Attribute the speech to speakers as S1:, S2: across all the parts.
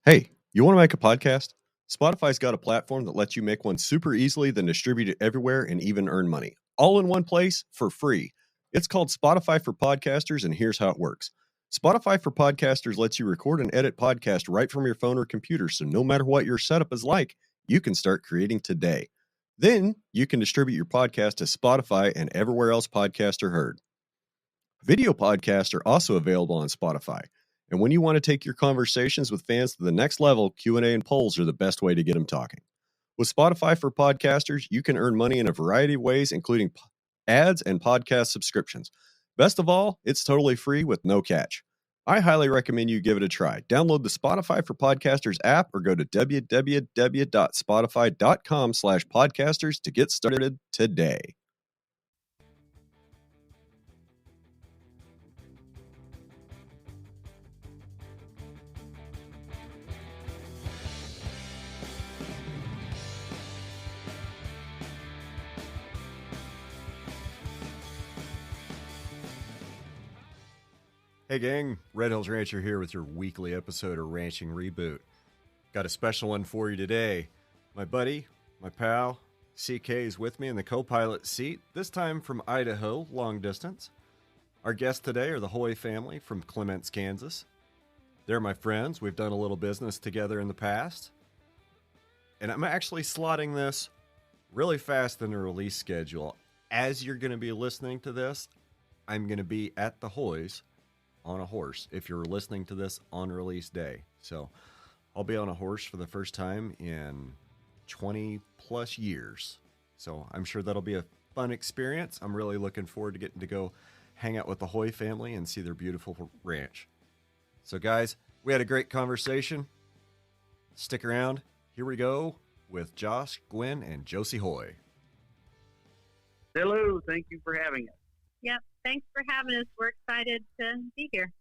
S1: Hey, you want to make a podcast? Spotify's got a platform that lets you make one super easily, then distribute it everywhere and even earn money. All in one place for free. It's called Spotify for Podcasters, and here's how it works. Spotify for Podcasters lets you record and edit podcasts right from your phone or computer, so no matter what your setup is like, you can start creating today. Then you can distribute your podcast to Spotify and everywhere else podcasts are heard. Video podcasts are also available on Spotify. And when you want to take your conversations with fans to the next level, Q&A and polls are the best way to get them talking. With Spotify for Podcasters, you can earn money in a variety of ways, including ads and podcast subscriptions. Best of all, it's totally free with no catch. I highly recommend you give it a try. Download the Spotify for Podcasters app or go to www.spotify.com/podcasters to get started today. Hey gang, Red Hills Rancher here with your weekly episode of Ranching Reboot. Got a special one for you today. My buddy, my pal, CK is with me in the co-pilot seat, this time from Idaho, long distance. Our guests today are the Hoy family from Clements, Kansas. They're my friends. We've done a little business together in the past. And I'm actually slotting this really fast in the release schedule. As you're going to be listening to this, I'm going to be at the Hoys on a horse if you're listening to this on release day. So I'll be on a horse for the first time in 20 plus years. So I'm sure that'll be a fun experience. I'm really looking forward to getting to go hang out with the Hoy family and see their beautiful ranch. So guys, we had a great conversation. Stick around. Here we go with Josh, Gwen, and Josie Hoy.
S2: Hello. Thank you for having us.
S3: Yep. Thanks for having us. We're excited to be here.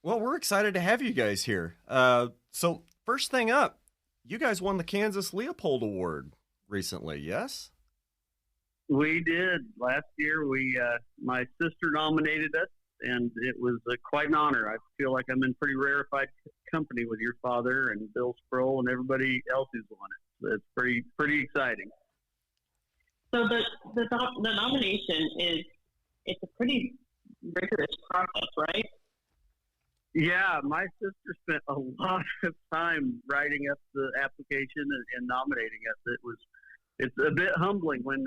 S1: Well, we're excited to have you guys here. So first thing up, you guys won the Kansas Leopold Award recently, yes?
S2: We did. Last year, my sister nominated us, and it was quite an honor. I feel like I'm in pretty rarefied company with your father and Bill Sproul and everybody else who's won it. So it's pretty exciting.
S3: So the nomination it's a pretty rigorous process, right?
S2: Yeah, my sister spent a lot of time writing up the application and nominating us. It's a bit humbling when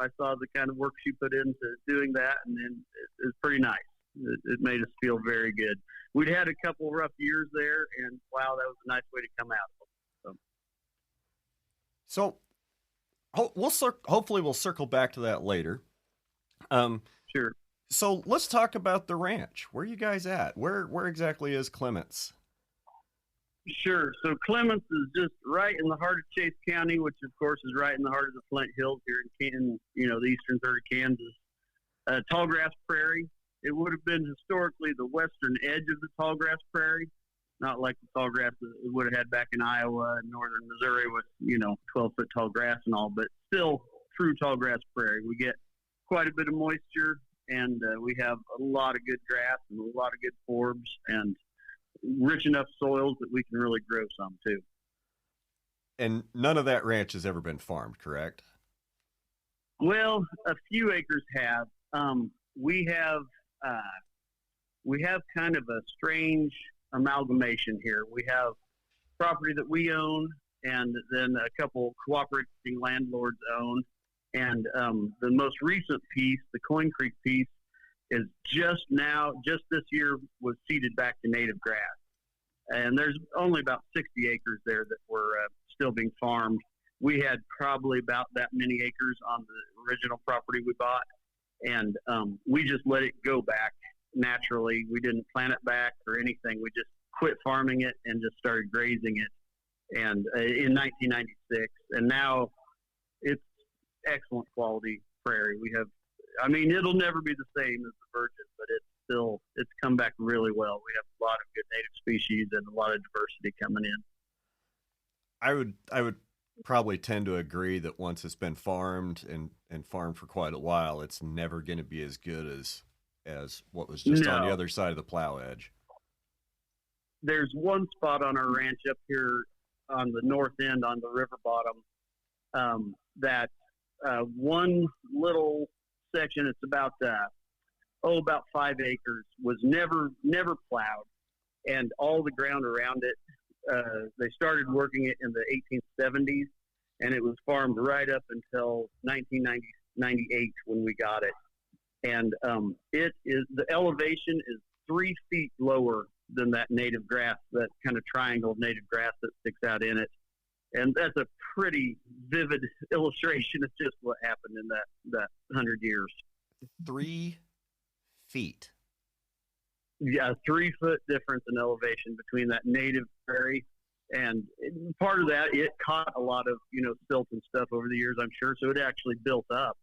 S2: I saw the kind of work she put into doing that, and then it's pretty nice. It made us feel very good. We'd had a couple rough years there, and wow, that was a nice way to come out of them.
S1: So hopefully we'll circle back to that later.
S2: Sure.
S1: So let's talk about the ranch. Where are you guys at? Where exactly is Clements?
S2: Sure. So Clements is just right in the heart of Chase County, which of course is right in the heart of the Flint Hills here in the eastern third of Kansas. Tallgrass prairie. It would have been historically the western edge of the tallgrass prairie, not like the tallgrass that we would have had back in Iowa and northern Missouri with 12-foot tall grass and all, but still true tallgrass prairie. We get quite a bit of moisture, and we have a lot of good grass and a lot of good forbs and rich enough soils that we can really grow some too.
S1: And none of that ranch has ever been farmed, correct?
S2: Well, a few acres have. We have kind of a strange amalgamation here. We have property that we own, and then a couple cooperating landlords own. And the most recent piece, the Coin Creek piece, is just this year was seeded back to native grass. And there's only about 60 acres there that were still being farmed. We had probably about that many acres on the original property we bought. And we just let it go back naturally. We didn't plant it back or anything. We just quit farming it and just started grazing it. And in 1996, and now it's excellent quality prairie. It'll never be the same as the Virgin, but it's come back really well. We have a lot of good native species and a lot of diversity coming in.
S1: I would probably tend to agree that once it's been farmed and farmed for quite a while, it's never going to be as good as what was just on the other side of the plow edge.
S2: there's one spot on our ranch up here on the north end on the river bottom that one little section, it's about 5 acres, was never plowed, and all the ground around it, they started working it in the 1870s, and it was farmed right up until 1998 when we got it. And the elevation is 3 feet lower than that native grass, that kind of triangle native grass that sticks out in it. And that's a pretty vivid illustration of just what happened in that 100 years.
S1: 3 feet.
S2: Yeah, 3 foot difference in elevation between that native prairie. And part of that, it caught a lot of, silt and stuff over the years, I'm sure. So it actually built up,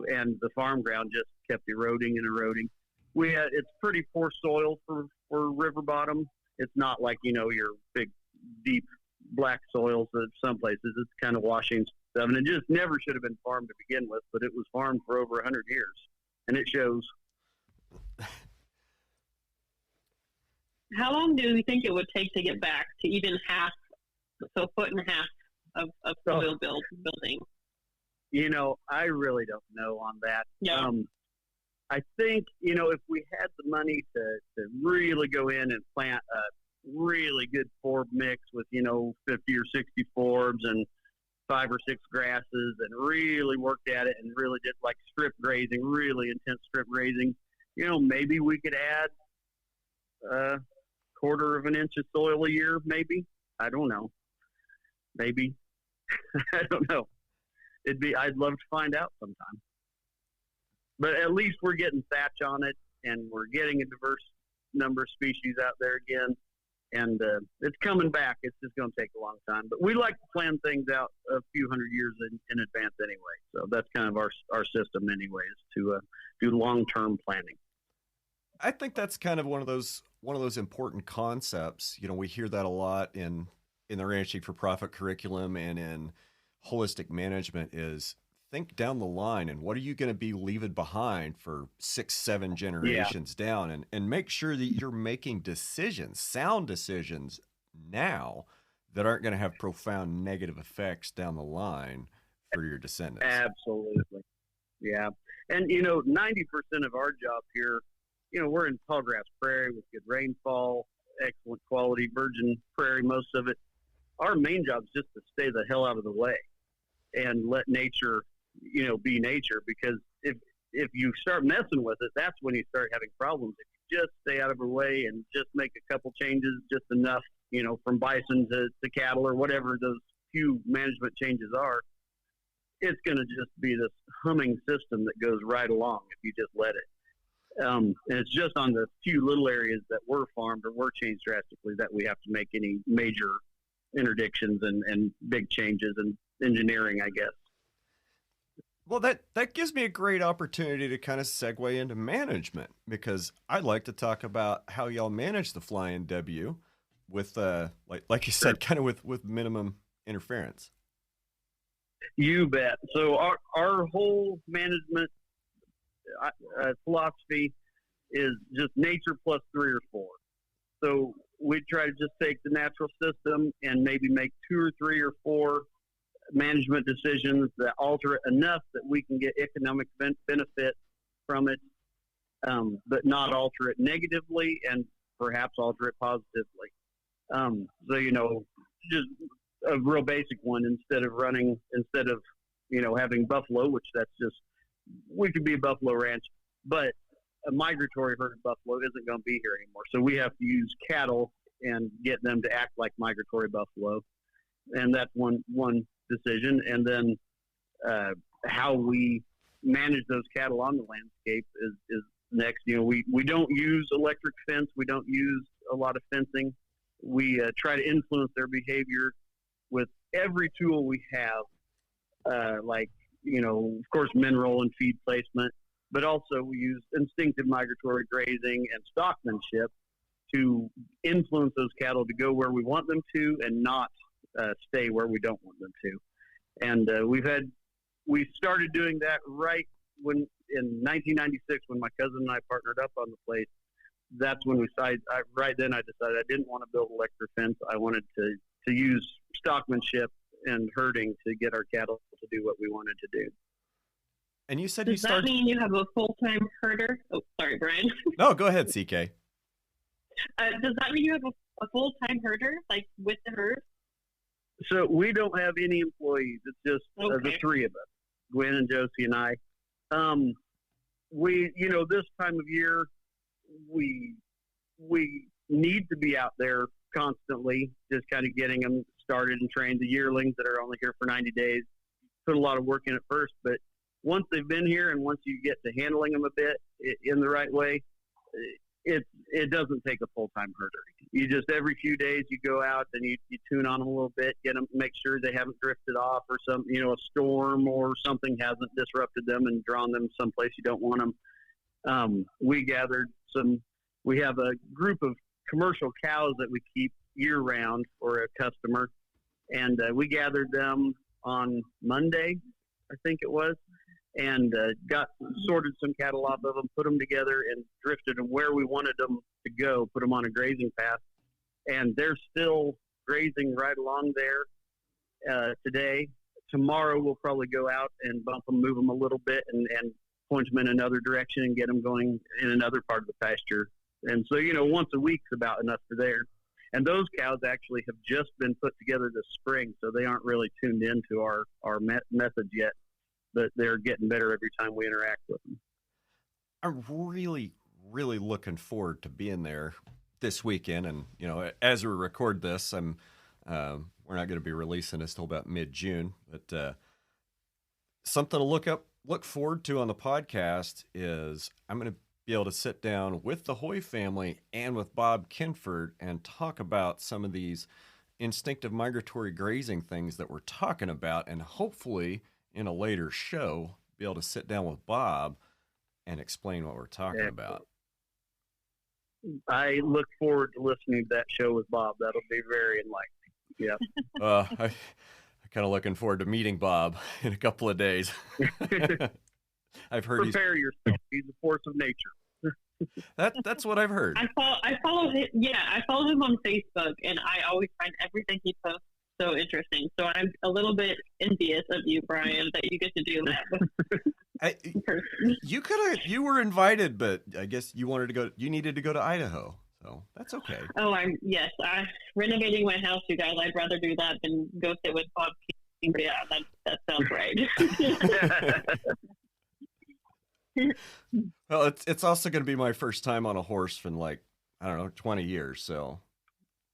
S2: and the farm ground just kept eroding and eroding. It's pretty poor soil for river bottom. It's not like, your big, deep black soils of some places. It's kind of washing stuff, and it just never should have been farmed to begin with, but it was farmed for over 100 years, and it shows.
S4: How long do you think it would take to get back to even half, so a foot and a half of soil building?
S2: I really don't know on that.
S4: Yeah.
S2: I think, if we had the money to really go in and plant a really good forb mix with, 50 or 60 forbs and 5 or 6 grasses, and really worked at it and really did like strip grazing, really intense strip grazing, maybe we could add a 1/4 of an inch of soil a year, maybe. I don't know. Maybe. I don't know. I'd love to find out sometime. But at least we're getting thatch on it, and we're getting a diverse number of species out there again. And it's coming back. It's just going to take a long time. But we like to plan things out a few hundred years in advance anyway. So that's kind of our system anyway, is to do long-term planning.
S1: I think that's kind of one of those important concepts. We hear that a lot in the Ranching for Profit curriculum and in holistic management, is think down the line, and what are you going to be leaving behind for 6-7 generations down, and make sure that you're making sound decisions now that aren't going to have profound negative effects down the line for your descendants.
S2: Absolutely. Yeah. And, 90% of our job here, we're in tallgrass prairie with good rainfall, excellent quality virgin prairie, most of it. Our main job is just to stay the hell out of the way and let nature, be nature. Because if you start messing with it, that's when you start having problems. If you just stay out of her way and just make a couple changes, just enough, from bison to cattle or whatever those few management changes are, it's going to just be this humming system that goes right along if you just let it. And it's just on the few little areas that were farmed or were changed drastically that we have to make any major interdictions and big changes in engineering, I guess.
S1: Well, that gives me a great opportunity to kind of segue into management, because I'd like to talk about how y'all manage the Flying W with, like you said, kind of with minimum interference.
S2: You bet. So our whole management philosophy is just nature plus 3 or 4. So we try to just take the natural system and maybe make 2 or 3 or 4 management decisions that alter it enough that we can get economic benefit from it, but not alter it negatively, and perhaps alter it positively. So, just a real basic one, instead of having buffalo, which we could be a buffalo ranch, but a migratory herd of buffalo isn't going to be here anymore. So we have to use cattle and get them to act like migratory buffalo. And that's one decision. And then how we manage those cattle on the landscape is next. We don't use electric fence. We don't use a lot of fencing. We try to influence their behavior with every tool we have, of course, mineral and feed placement, but also we use instinctive migratory grazing and stockmanship to influence those cattle to go where we want them to and not stay where we don't want them to. And we started doing that right in 1996 when my cousin and I partnered up on the place. that's when right then I decided I didn't want to build electric fence. I wanted to use stockmanship and herding to get our cattle to do what we wanted to do.
S1: And you said
S4: Does that mean you have a full-time herder? Oh, sorry, Brian.
S1: No, go ahead, CK.
S4: Does that mean you have a full-time herder, like with the herd?
S2: So we don't have any employees. It's just the three of us, Gwen and Josie and I. We, this time of year, we need to be out there constantly, just kind of getting them started and trained. The yearlings that are only here for 90 days put a lot of work in at first, but once they've been here and once you get to handling them a bit in the right way, it doesn't take a full-time herder. You just, every few days you go out and you tune on them a little bit, get them, make sure they haven't drifted off or some, a storm or something hasn't disrupted them and drawn them someplace you don't want them. We have a group of commercial cows that we keep year round for a customer. And we gathered them on Monday, I think it was, and sorted some cattle off of them, put them together, and drifted them where we wanted them to go, put them on a grazing path. And they're still grazing right along there today. Tomorrow we'll probably go out and bump them, move them a little bit, and point them in another direction and get them going in another part of the pasture. And so, once a week's about enough for there. And those cows actually have just been put together this spring, so they aren't really tuned into our methods yet. But they're getting better every time we interact with them.
S1: I'm really, really looking forward to being there this weekend. And, as we record this, we're not going to be releasing this till about mid-June. But something to look forward to on the podcast is I'm going to be able to sit down with the Hoy family and with Bob Kinford and talk about some of these instinctive migratory grazing things that we're talking about, and hopefully in a later show, be able to sit down with Bob and explain what we're talking about.
S2: I look forward to listening to that show with Bob. That'll be very enlightening. Yeah.
S1: I'm kind of looking forward to meeting Bob in a couple of days. I've heard
S2: prepare yourself. He's a force of nature.
S1: That's what I've heard.
S4: I follow him. Yeah, I follow him on Facebook, and I always find everything he posts so interesting. So I'm a little bit envious of you, Brian, that you get to do that.
S1: You were invited, but I guess you needed to go to Idaho, so that's okay.
S4: Oh, I'm renovating my house, you guys. I'd rather do that than go sit with Bob. Yeah, that sounds right.
S1: Well, it's also going to be my first time on a horse for 20 years, so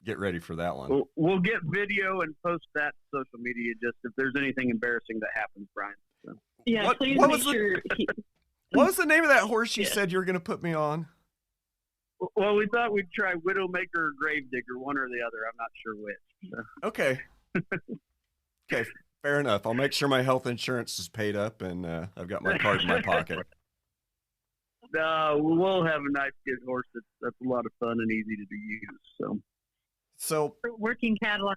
S1: get ready for that one.
S2: We'll get video and post that to social media just if there's anything embarrassing that happens, Brian. So.
S4: Yeah, please make sure.
S1: What was the name of that horse you said you were going to put me on?
S2: Well, we thought we'd try Widowmaker or Gravedigger, one or the other. I'm not sure which. So.
S1: Okay. Okay, fair enough. I'll make sure my health insurance is paid up and I've got my card in my pocket.
S2: We'll have a nice good horse that's a lot of fun and easy to use.
S1: So
S3: working cattle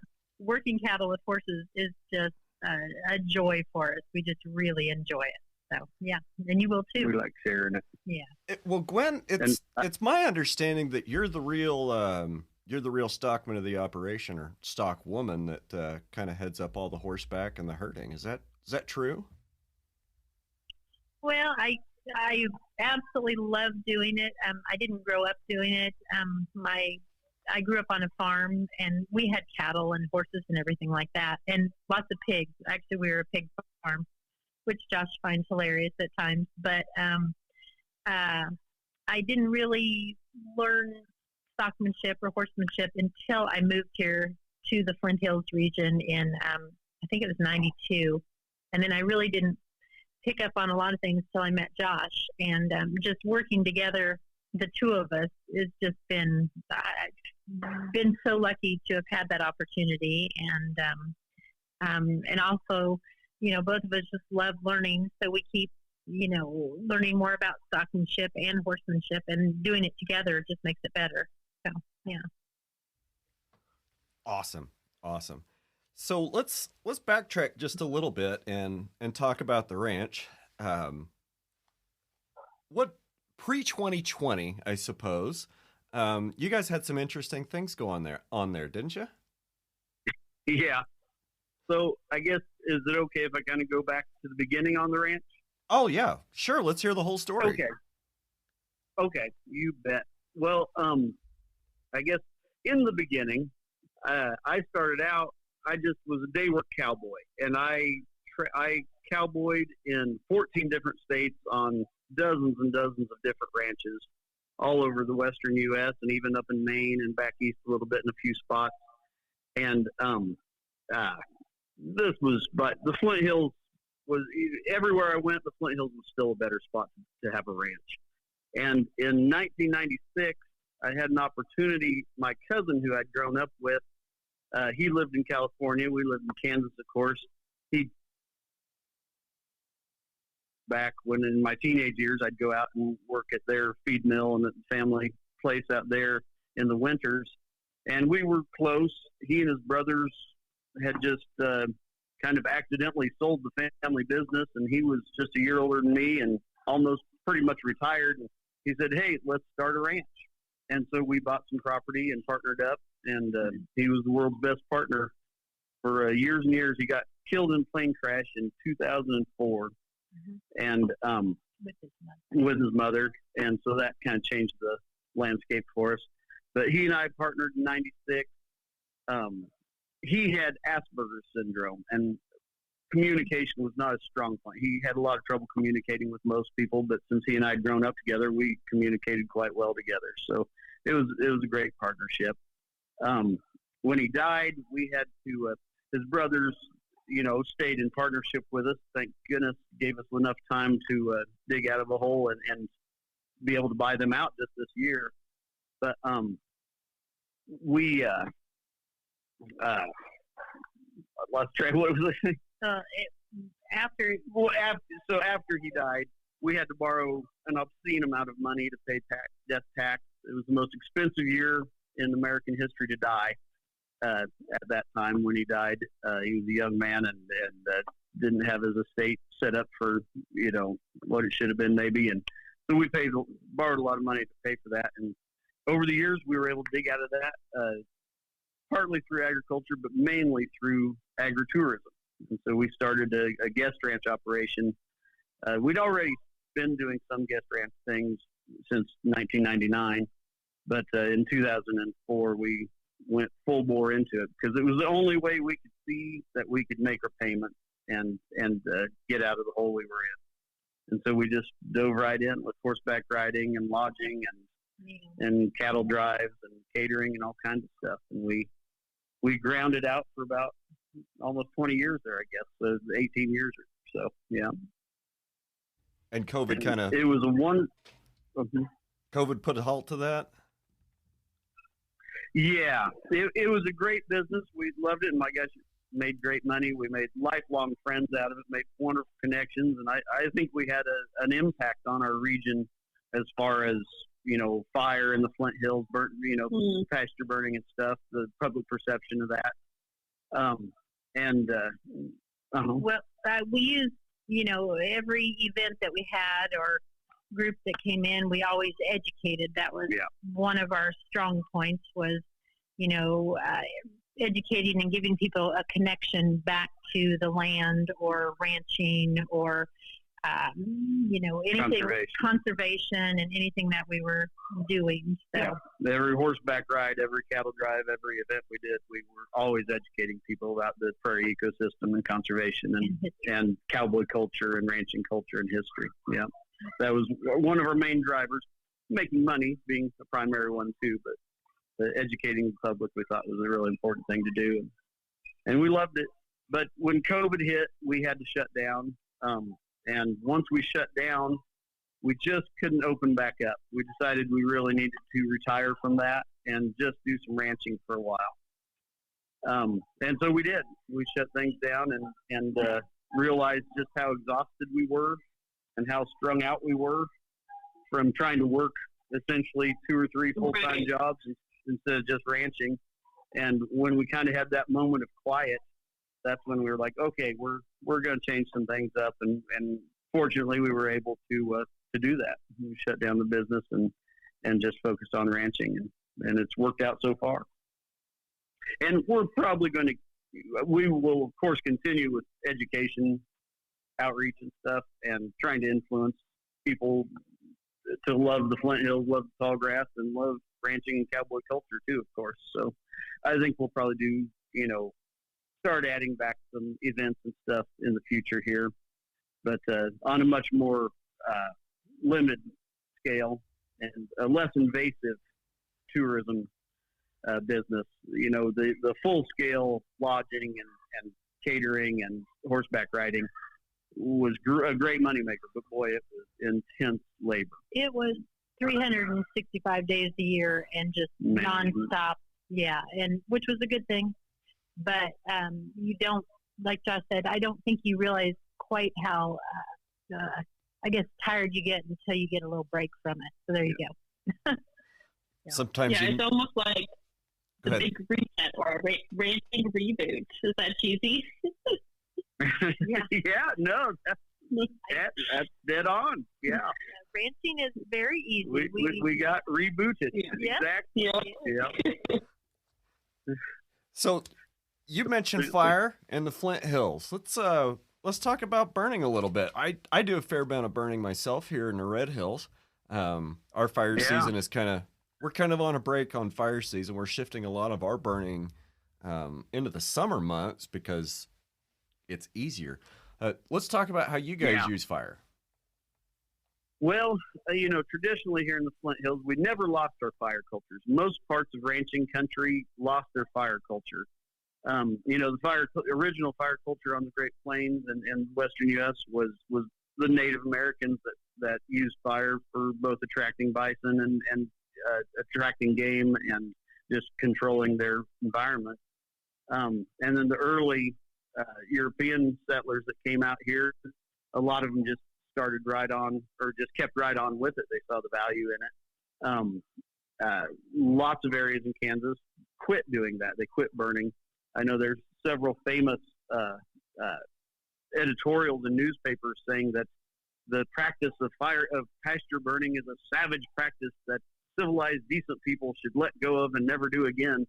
S3: with horses is just a joy for us. We just really enjoy it. So yeah, and you will too.
S2: We like sharing it.
S3: Yeah.
S1: Well, Gwen, it's my understanding that you're the real stockman of the operation, or stock woman that kind of heads up all the horseback and the herding. Is that true?
S3: Well, I absolutely love doing it. I didn't grow up doing it. I grew up on a farm, and we had cattle and horses and everything like that, and lots of pigs. Actually, we were a pig farm, which Josh finds hilarious at times. But I didn't really learn stockmanship or horsemanship until I moved here to the Flint Hills region in, I think it was 92. And then I really didn't pick up on a lot of things until I met Josh. And just working together, the two of us, has just been, I've been so lucky to have had that opportunity. And also, both of us just love learning. So we keep, learning more about stockmanship and horsemanship, and doing it together just makes it better. So, yeah.
S1: Awesome. So let's backtrack just a little bit and talk about the ranch. What pre-2020, I suppose, You guys had some interesting things go on there, didn't you?
S2: Yeah. So I guess, is it okay if I kind of go back to the beginning on the ranch?
S1: Oh yeah, sure. Let's hear the whole story.
S2: Okay. Okay, you bet. Well, I guess in the beginning, I started out. I just was a day work cowboy, and I cowboyed in 14 different states on dozens and dozens of different ranches, all over the western U.S. and even up in Maine and back east a little bit in a few spots. And this was, but the Flint Hills was everywhere I went. The Flint Hills was still a better spot to have a ranch. And in 1996, I had an opportunity. My cousin, who I'd grown up with, he lived in California. We lived in Kansas, of course. He back when in my teenage years, I'd go out and work at their feed mill and at the family place out there in the winters. And we were close. He and his brothers had just kind of accidentally sold the family business, and he was just a year older than me and almost pretty much retired. And he said, "Hey, let's start a ranch." And so we bought some property and partnered up, and he was the world's best partner for years and years. He got killed in a plane crash in 2004, and with his mother, and so that kind of changed the landscape for us. But he and I partnered in 96. He had Asperger's syndrome, and communication was not a strong point. He had a lot of trouble communicating with most people, but since he and I had grown up together, we communicated quite well together. So it was a great partnership. When he died, we had to, his brothers, stayed in partnership with us. Thank goodness, gave us enough time to dig out of a hole and be able to buy them out just this year. But we lost track. What was I saying?
S3: After
S2: he died, we had to borrow an obscene amount of money to pay death tax. It was the most expensive year in American history to die. At that time when he died, he was a young man and didn't have his estate set up for what it should have been maybe, and so we borrowed a lot of money to pay for that. And over the years, we were able to dig out of that, partly through agriculture, but mainly through agritourism. And so we started a guest ranch operation. We'd already been doing some guest ranch things since 1999, but in 2004, we went full bore into it because it was the only way we could see that we could make our payment and get out of the hole we were in. And so we just dove right in with horseback riding and lodging and cattle drives and catering and all kinds of stuff. And we ground it out for about almost 20 years there, I guess. So 18 years or so, yeah.
S1: And COVID kind of...
S2: It was
S1: COVID put a halt to that?
S2: Yeah. It was a great business. We loved it. And my gosh, made great money. We made lifelong friends out of it, made wonderful connections. And I think we had an impact on our region as far as, fire in the Flint Hills, pasture burning and stuff, the public perception of that.
S3: Well, we used, every event that we had or group that came in, we always educated. That was one of our strong points was, educating and giving people a connection back to the land or ranching or, anything conservation and anything that we were doing. So.
S2: Yeah. Every horseback ride, every cattle drive, every event we did, we were always educating people about the prairie ecosystem and conservation and cowboy culture and ranching culture and history. Yeah. That was one of our main drivers, making money being the primary one too, but educating the public we thought was a really important thing to do. And we loved it. But when COVID hit, we had to shut down. And once we shut down, we just couldn't open back up. We decided we really needed to retire from that and just do some ranching for a while. And so we did. We shut things down and realized just how exhausted we were and how strung out we were from trying to work essentially 2 or 3 full-time jobs instead of just ranching. And when we kind of had that moment of quiet, that's when we were like, okay, we're going to change some things up. And fortunately, we were able to do that. We shut down the business and just focused on ranching, and it's worked out so far. And we're probably we will of course continue with education, outreach and stuff, and trying to influence people to love the Flint Hills, love the tall grass, and love ranching and cowboy culture too, of course. So I think we'll probably do, start adding back some events and stuff in the future here, but on a much more limited scale and a less invasive tourism business. The full scale lodging and catering and horseback riding was a great moneymaker, but boy, it was intense labor.
S3: It was 365 days a year and just nonstop. Yeah. And which was a good thing, but you don't, like Josh said, I don't think you realize quite how, I guess, tired you get until you get a little break from it. So there you go.
S1: Sometimes
S4: it's almost like the big reset or a ranching reboot. Is that cheesy?
S2: Yeah, no, that's dead on. Yeah.
S3: Ranching is very easy.
S2: We got rebooted.
S3: Yeah.
S2: Exactly. Yeah.
S1: So you mentioned fire and the Flint Hills. Let's talk about burning a little bit. I do a fair amount of burning myself here in the Red Hills. Our fire season is we're kind of on a break on fire season. We're shifting a lot of our burning into the summer months because it's easier. Let's talk about how you guys use fire.
S2: Well, traditionally here in the Flint Hills, we never lost our fire cultures. Most parts of ranching country lost their fire culture. The original fire culture on the Great Plains and Western U.S. was the Native Americans that used fire for both attracting bison and attracting game and just controlling their environment. And then the early European settlers that came out here, a lot of them just started right on or just kept right on with it. They saw the value in it. Lots of areas in Kansas quit doing that. They quit burning. I know there's several famous editorials in newspapers saying that the practice of pasture burning is a savage practice that civilized, decent people should let go of and never do again.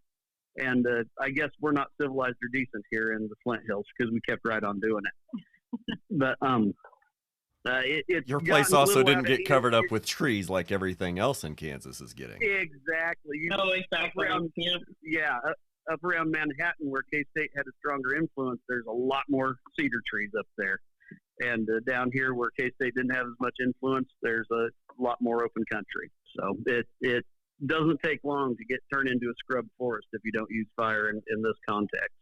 S2: And I guess we're not civilized or decent here in the Flint Hills because we kept right on doing it. But
S1: your place also didn't get covered up with trees like everything else in Kansas is getting.
S2: Exactly.
S4: Exactly.
S2: Up around Manhattan, where K-State had a stronger influence, there's a lot more cedar trees up there. And down here, where K-State didn't have as much influence, there's a lot more open country. So it doesn't take long to get turned into a scrub forest if you don't use fire in this context.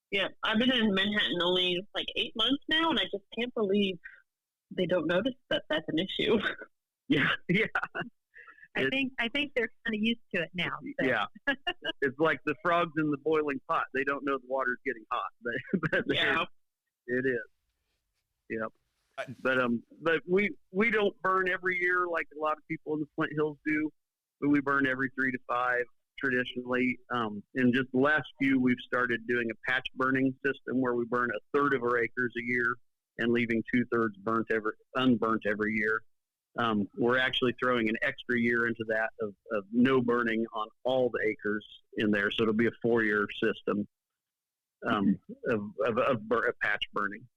S4: Yeah, I've been in Manhattan only like 8 months now, and I just can't believe they don't notice that that's an issue.
S2: Yeah.
S3: I think they're kind of used to it now. So.
S2: Yeah, it's like the frogs in the boiling pot. They don't know the water's getting hot, but it is. Yep. But we don't burn every year like a lot of people in the Flint Hills do. But we burn every 3 to 5 traditionally. In just the last few, we've started doing a patch burning system where we burn 1/3 of our acres a year and leaving 2/3 unburnt every year. We're actually throwing an extra year into that of no burning on all the acres in there. So it'll be a 4-year system of patch burning.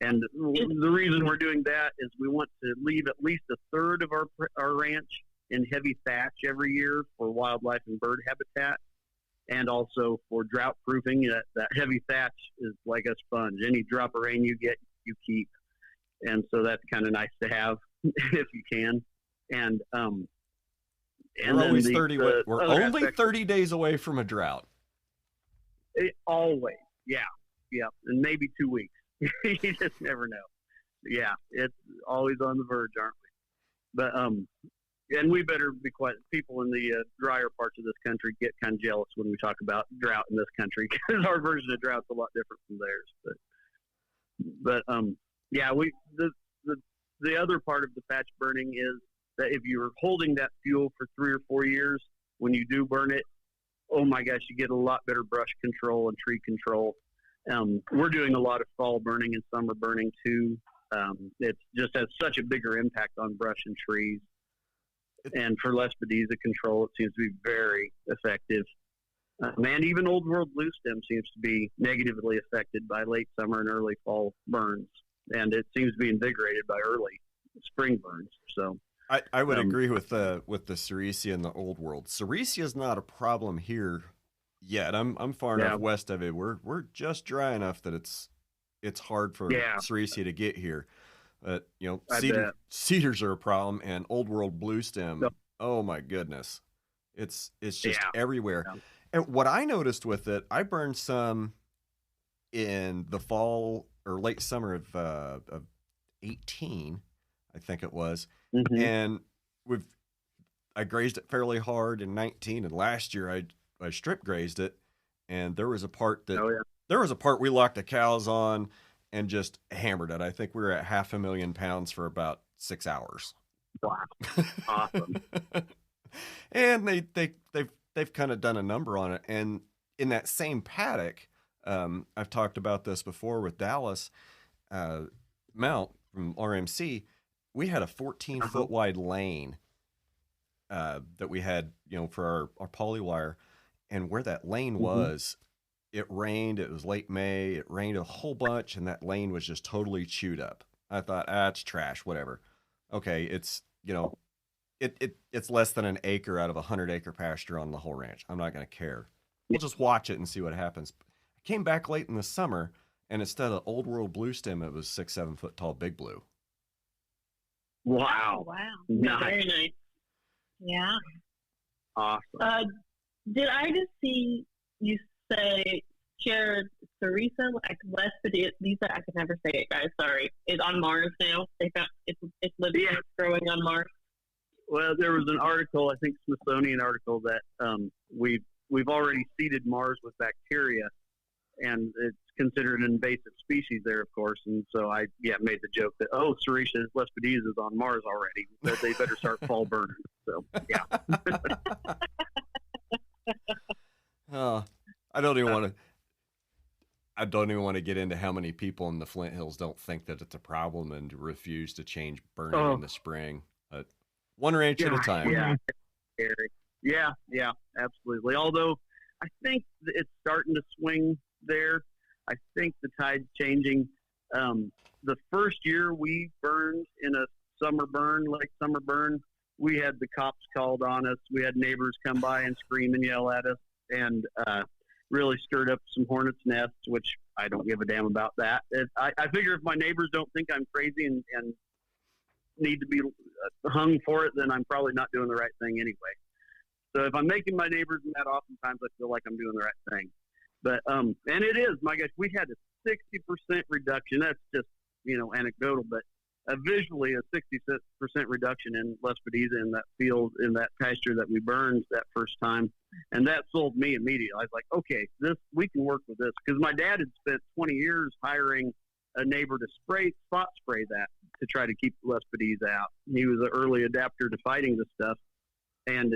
S2: And the reason we're doing that is we want to leave at least 1/3 of our ranch in heavy thatch every year for wildlife and bird habitat, and also for drought proofing. That heavy thatch is like a sponge. Any drop of rain you get, you keep. And so that's kind of nice to have if you can. And
S1: we're always 30. We're only 30 days away from a drought.
S2: Always, yeah, and maybe 2 weeks. You just never know. Yeah, it's always on the verge, aren't we? But and we better be quiet. People in the drier parts of this country get kind of jealous when we talk about drought in this country because our version of drought's a lot different from theirs. But yeah, the other part of the patch burning is that if you're holding that fuel for 3 or 4 years, when you do burn it, oh my gosh, you get a lot better brush control and tree control. We're doing a lot of fall burning and summer burning too. It just has such a bigger impact on brush and trees. And for Lespedeza control, it seems to be very effective. And even Old World Blue Stem seems to be negatively affected by late summer and early fall burns. And it seems to be invigorated by early spring burns. So
S1: I would agree with the Ceresia and the Old World. Ceresia is not a problem here yet. I'm far enough west of it. We're just dry enough that it's hard for Ceresia to get here. But cedars are a problem, and Old World Blue Stem. Yep. Oh my goodness, it's just everywhere. Yeah. And what I noticed with it, I burned some in the fall or late summer of 18, I think it was, and I grazed it fairly hard in 19, and last year I strip grazed it, and there was a part we locked the cows on and just hammered it. I think we were at 500,000 pounds for about 6 hours.
S2: Wow, awesome!
S1: And they've kind of done a number on it. And in that same paddock, I've talked about this before with Dallas Mount from RMC. We had a 14-foot wide lane that we had, for our polywire, and where that lane was. It rained. It was late May. It rained a whole bunch, and that lane was just totally chewed up. I thought, it's trash, whatever. Okay, it's it's less than an acre out of a 100-acre pasture on the whole ranch. I'm not going to care. We'll just watch it and see what happens. I came back late in the summer, and instead of Old World Blue Stem, it was 6-7 foot tall Big Blue.
S2: Wow!
S3: Wow!
S2: Nice.
S4: Very nice.
S3: Yeah.
S2: Awesome.
S4: Did I just see you say shared Cerisa, like Lespedeza? I could never say it, guys. Sorry. Is on Mars now. They found it's living, it's growing on Mars.
S2: Well, there was an article, I think Smithsonian article, that we've already seeded Mars with bacteria, and it's considered an invasive species there, of course. And so I made the joke that Cerisa Lespedeza is on Mars already. That they better start fall burning. So
S1: I don't even want to get into how many people in the Flint Hills don't think that it's a problem and refuse to change burning in the spring. But one ranch at a time.
S2: Yeah, scary. Yeah, absolutely. Although I think it's starting to swing there. I think the tide's changing. The first year we burned in a late summer burn, we had the cops called on us. We had neighbors come by and scream and yell at us, and really stirred up some hornets' nests, which I don't give a damn about that. I figure if my neighbors don't think I'm crazy and need to be hung for it, then I'm probably not doing the right thing anyway. So if I'm making my neighbors mad, oftentimes I feel like I'm doing the right thing. But and it is, my gosh, we had a 60% reduction. That's just anecdotal, but visually a 60% reduction in Lespedeza in that field, in that pasture that we burned that first time. And that sold me immediately. I was like, okay, we can work with this. Because my dad had spent 20 years hiring a neighbor to spot spray that to try to keep Lespedeza out. He was an early adapter to fighting this stuff. And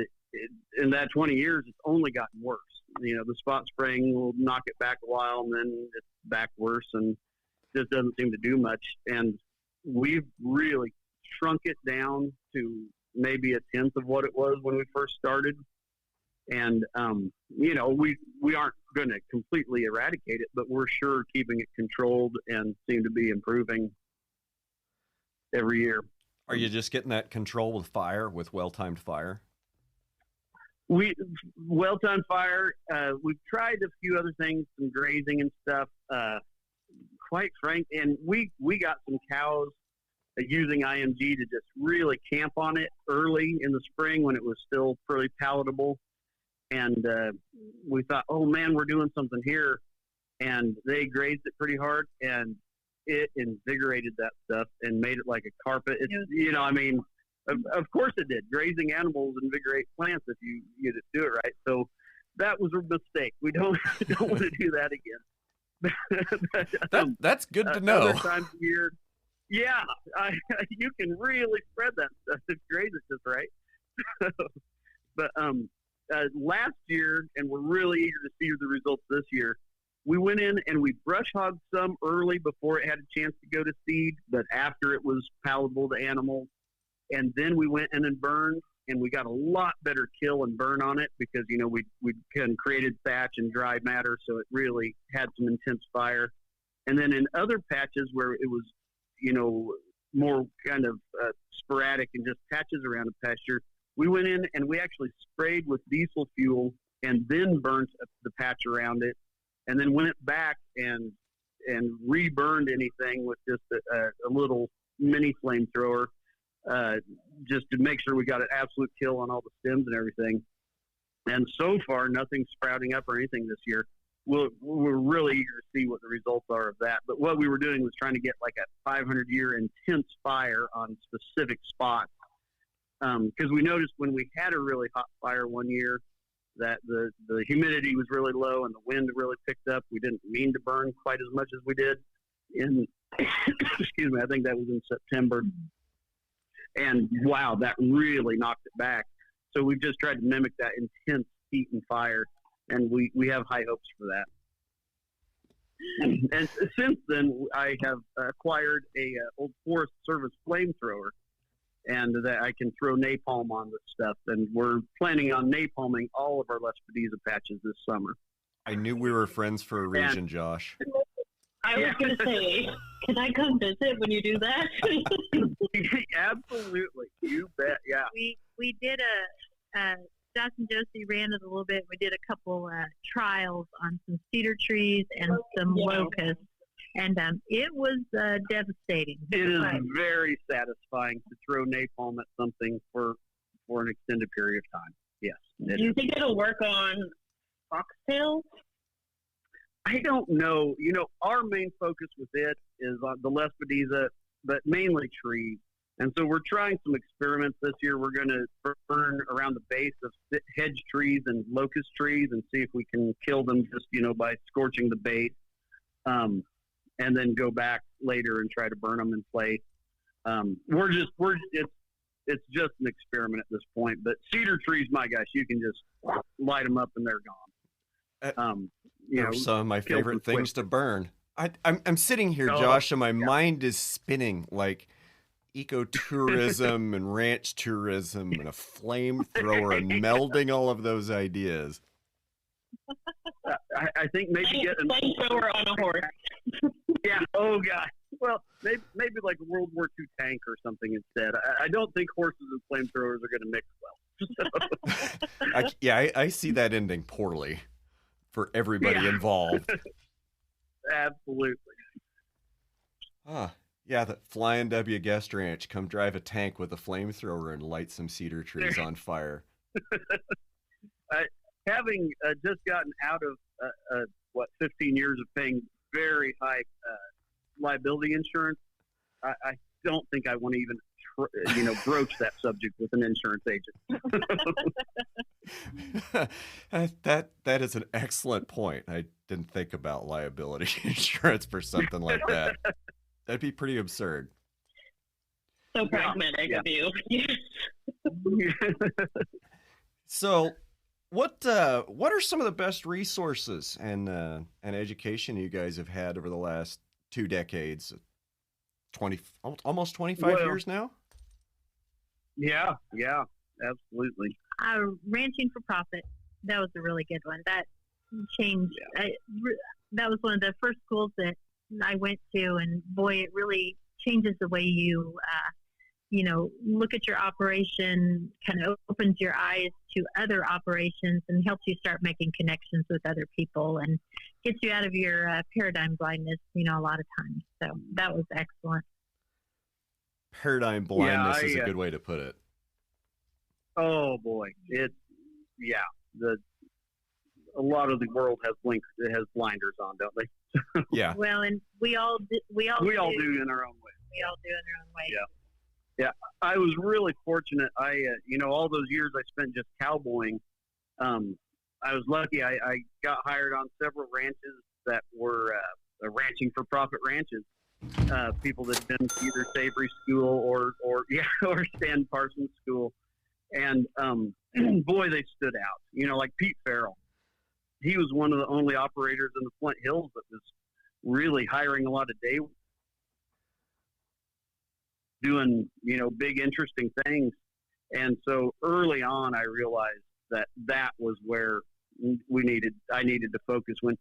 S2: in that 20 years, it's only gotten worse. The spot spraying will knock it back a while, and then it's back worse, and just doesn't seem to do much. And we've really shrunk it down to maybe a tenth of what it was when we first started. And, we aren't going to completely eradicate it, but we're sure keeping it controlled and seem to be improving every year.
S1: Are you just getting that control with well-timed fire?
S2: Well-timed fire. We've tried a few other things, some grazing and stuff. Quite frank, and we got some cows using IMG to just really camp on it early in the spring when it was still pretty palatable. And we thought, oh man, we're doing something here. And they grazed it pretty hard, and it invigorated that stuff and made it like a carpet. It's, of course it did. Grazing animals invigorate plants if you do it right. So that was a mistake. We don't want to do that again.
S1: That's good to know.
S2: Other times of year, you can really spread that stuff if you graze it just right. But last year, and we're really eager to see the results this year, we went in and we brush hogged some early before it had a chance to go to seed, but after it was palatable to animals. And then we went in and burned, and we got a lot better kill and burn on it because, you know, we created thatch and dry matter, so it really had some intense fire. And then in other patches where it was, you know, more kind of sporadic and just patches around a pasture, we went in and we actually sprayed with diesel fuel and then burnt the patch around it, and then went back and reburned anything with just a little mini flamethrower, just to make sure we got an absolute kill on all the stems and everything. And so far, nothing's sprouting up or anything this year. We're really eager to see what the results are of that. But what we were doing was trying to get like a 500-year intense fire on specific spots. Because we noticed when we had a really hot fire one year that the humidity was really low and the wind really picked up. We didn't mean to burn quite as much as we did in, excuse me, I think that was in September. And wow, that really knocked it back. So we've just tried to mimic that intense heat and fire, and we have high hopes for that. And since then, I have acquired a old Forest Service flamethrower, and that I can throw napalm on this stuff. And we're planning on napalming all of our Lespedeza patches this summer.
S1: I knew we were friends for a reason, Josh.
S4: I was going to say, can I come visit when you do that?
S2: Absolutely. You bet. Yeah.
S3: We did Josh and Josie ran it a little bit. We did a couple trials on some cedar trees and some locusts. And it was devastating.
S2: It is very satisfying to throw napalm at something for an extended period of time. Yes.
S4: Do you think it'll work on foxtails?
S2: I don't know. You know, our main focus with it is on the Lespedeza, but mainly trees. And so we're trying some experiments this year. We're going to burn around the base of hedge trees and locust trees and see if we can kill them just, you know, by scorching the base. And then go back later and try to burn them in place. It's just an experiment at this point. But cedar trees, my gosh, you can just light them up and they're gone.
S1: They're some of my favorite things to burn. I'm sitting here, Josh, and my mind is spinning like ecotourism and ranch tourism and a flamethrower and melding all of those ideas.
S2: I think maybe get a
S4: flamethrower on a horse.
S2: Yeah. Oh God. Well, maybe like a World War II tank or something instead. I don't think horses and flamethrowers are going to mix well.
S1: I see that ending poorly for everybody involved.
S2: Absolutely.
S1: The Flying W Guest Ranch. Come drive a tank with a flamethrower and light some cedar trees on fire.
S2: Having just gotten out of 15 years of paying very high liability insurance, I don't think I want to even broach that subject with an insurance agent.
S1: That is an excellent point. I didn't think about liability insurance for something like that. That'd be pretty absurd.
S4: So pragmatic of you.
S1: So, what are some of the best resources and education you guys have had over the last 2 decades? Almost 25 years now?
S2: Yeah, absolutely.
S3: Ranching for Profit. That was a really good one. That changed. That was one of the first schools that I went to, and boy, it really changes the way you look at your operation, kind of opens your eyes to other operations and helps you start making connections with other people and gets you out of your paradigm blindness, a lot of times. So that was excellent.
S1: Paradigm blindness is a good way to put it.
S2: Oh boy. A lot of the world has blinders on, don't they?
S1: Yeah.
S3: Well, and we all do in our own way. We all do in our own way.
S2: Yeah. Yeah. I was really fortunate. All those years I spent just cowboying, I was lucky. I got hired on several ranches that were ranching for profit ranches. People that had been to either Savory School or Stan Parsons School. And boy, they stood out. Like Pete Farrell. He was one of the only operators in the Flint Hills that was really hiring a lot of day, doing, big, interesting things. And so early on, I realized that was where I needed to focus. When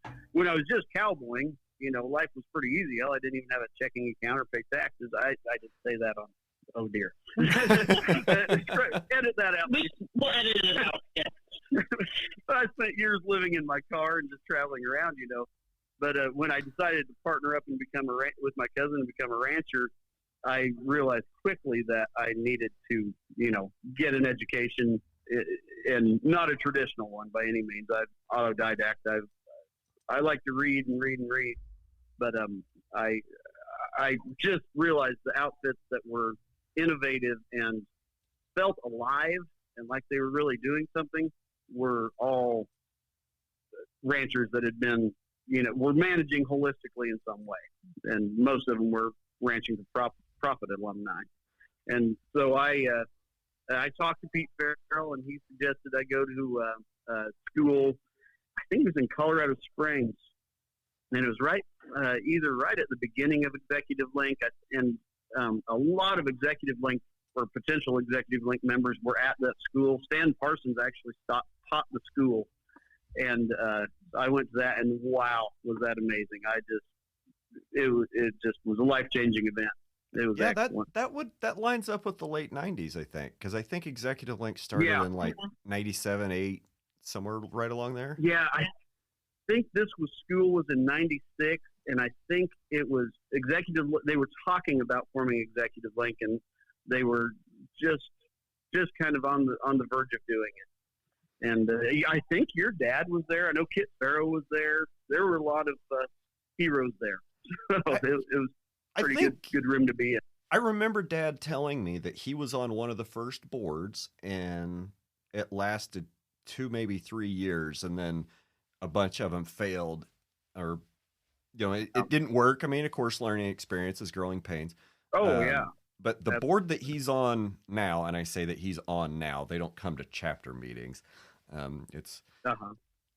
S2: I was just cowboying, life was pretty easy. Hell, I didn't even have a checking account or pay taxes. I just say that on, oh dear. Edit that out.
S4: We'll edit it out. Yeah.
S2: I spent years living in my car and just traveling around, But when I decided to partner up and with my cousin and become a rancher, I realized quickly that I needed to, get an education, and not a traditional one by any means. I'm autodidact. I like to read and read and read, but I just realized the outfits that were innovative and felt alive and like they were really doing something were all ranchers that had been, were managing holistically in some way, and most of them were ranching for profit alumni. And so I talked to Pete Farrell, and he suggested I go to school. I think it was in Colorado Springs, and it was either right at the beginning of Executive Link, and a lot of Executive Link or potential Executive Link members were at that school. Stan Parsons actually taught the school, and I went to that, and wow, was that amazing! It just was a life-changing event. It was excellent.
S1: That lines up with the late '90s, I think, because I think Executive Link started in like '97, '8, somewhere right along there.
S2: Yeah, I think school was in '96, and I think it was Executive. They were talking about forming Executive Link, and they were just kind of on the verge of doing it. And I think your dad was there. I know Kit Farrow was there. There were a lot of heroes there. So it was pretty good room to be in.
S1: I remember Dad telling me that he was on one of the first boards, and it lasted 2, maybe 3 years, and then a bunch of them failed, or it didn't work. I mean, of course, learning experiences, growing pains.
S2: Oh yeah.
S1: But the board that he's on now, and I say that he's on now, they don't come to chapter meetings. It's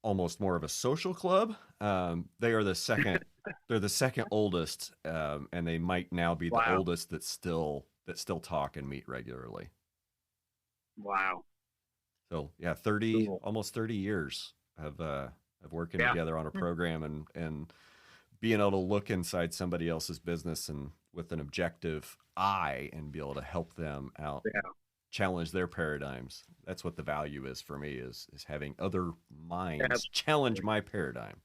S1: almost more of a social club. They are the second. They're the second oldest, and they might now be the oldest that still talk and meet regularly.
S2: Wow.
S1: So yeah, almost 30 years of working together on a program and being able to look inside somebody else's business and with an objective eye and be able to help them out, challenge their paradigms. That's what the value is for me, is having other minds challenge my paradigm.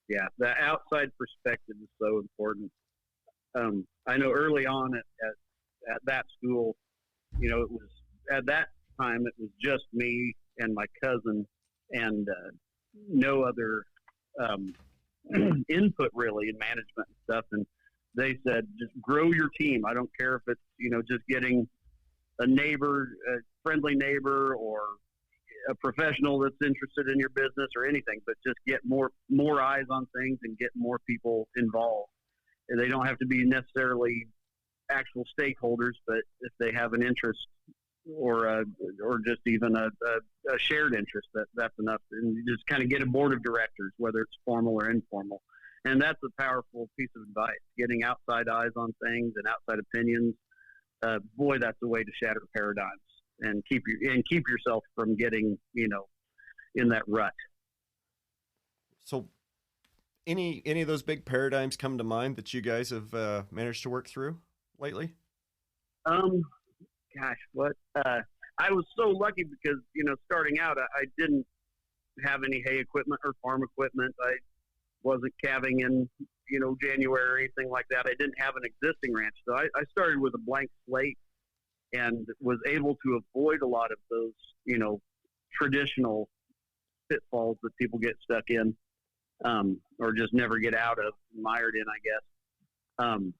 S2: Yeah, the outside perspective is so important. I know early on at that school, it was at that time it was just me and my cousin, and no other input really in management and stuff. And they said, just grow your team. I don't care if it's just getting a friendly neighbor, or a professional that's interested in your business or anything, but just get more eyes on things and get more people involved. And they don't have to be necessarily actual stakeholders, but if they have an interest or just even a shared interest, that's enough. And you just kind of get a board of directors, whether it's formal or informal. And that's a powerful piece of advice, getting outside eyes on things and outside opinions. Boy, that's a way to shatter paradigms and keep yourself from getting, in that rut.
S1: So any of those big paradigms come to mind that you guys have managed to work through lately?
S2: I was so lucky because, starting out, I didn't have any hay equipment or farm equipment. I wasn't calving in, January or anything like that. I didn't have an existing ranch. So I started with a blank slate and was able to avoid a lot of those, traditional pitfalls that people get stuck in, or just never get out of, mired in, I guess. And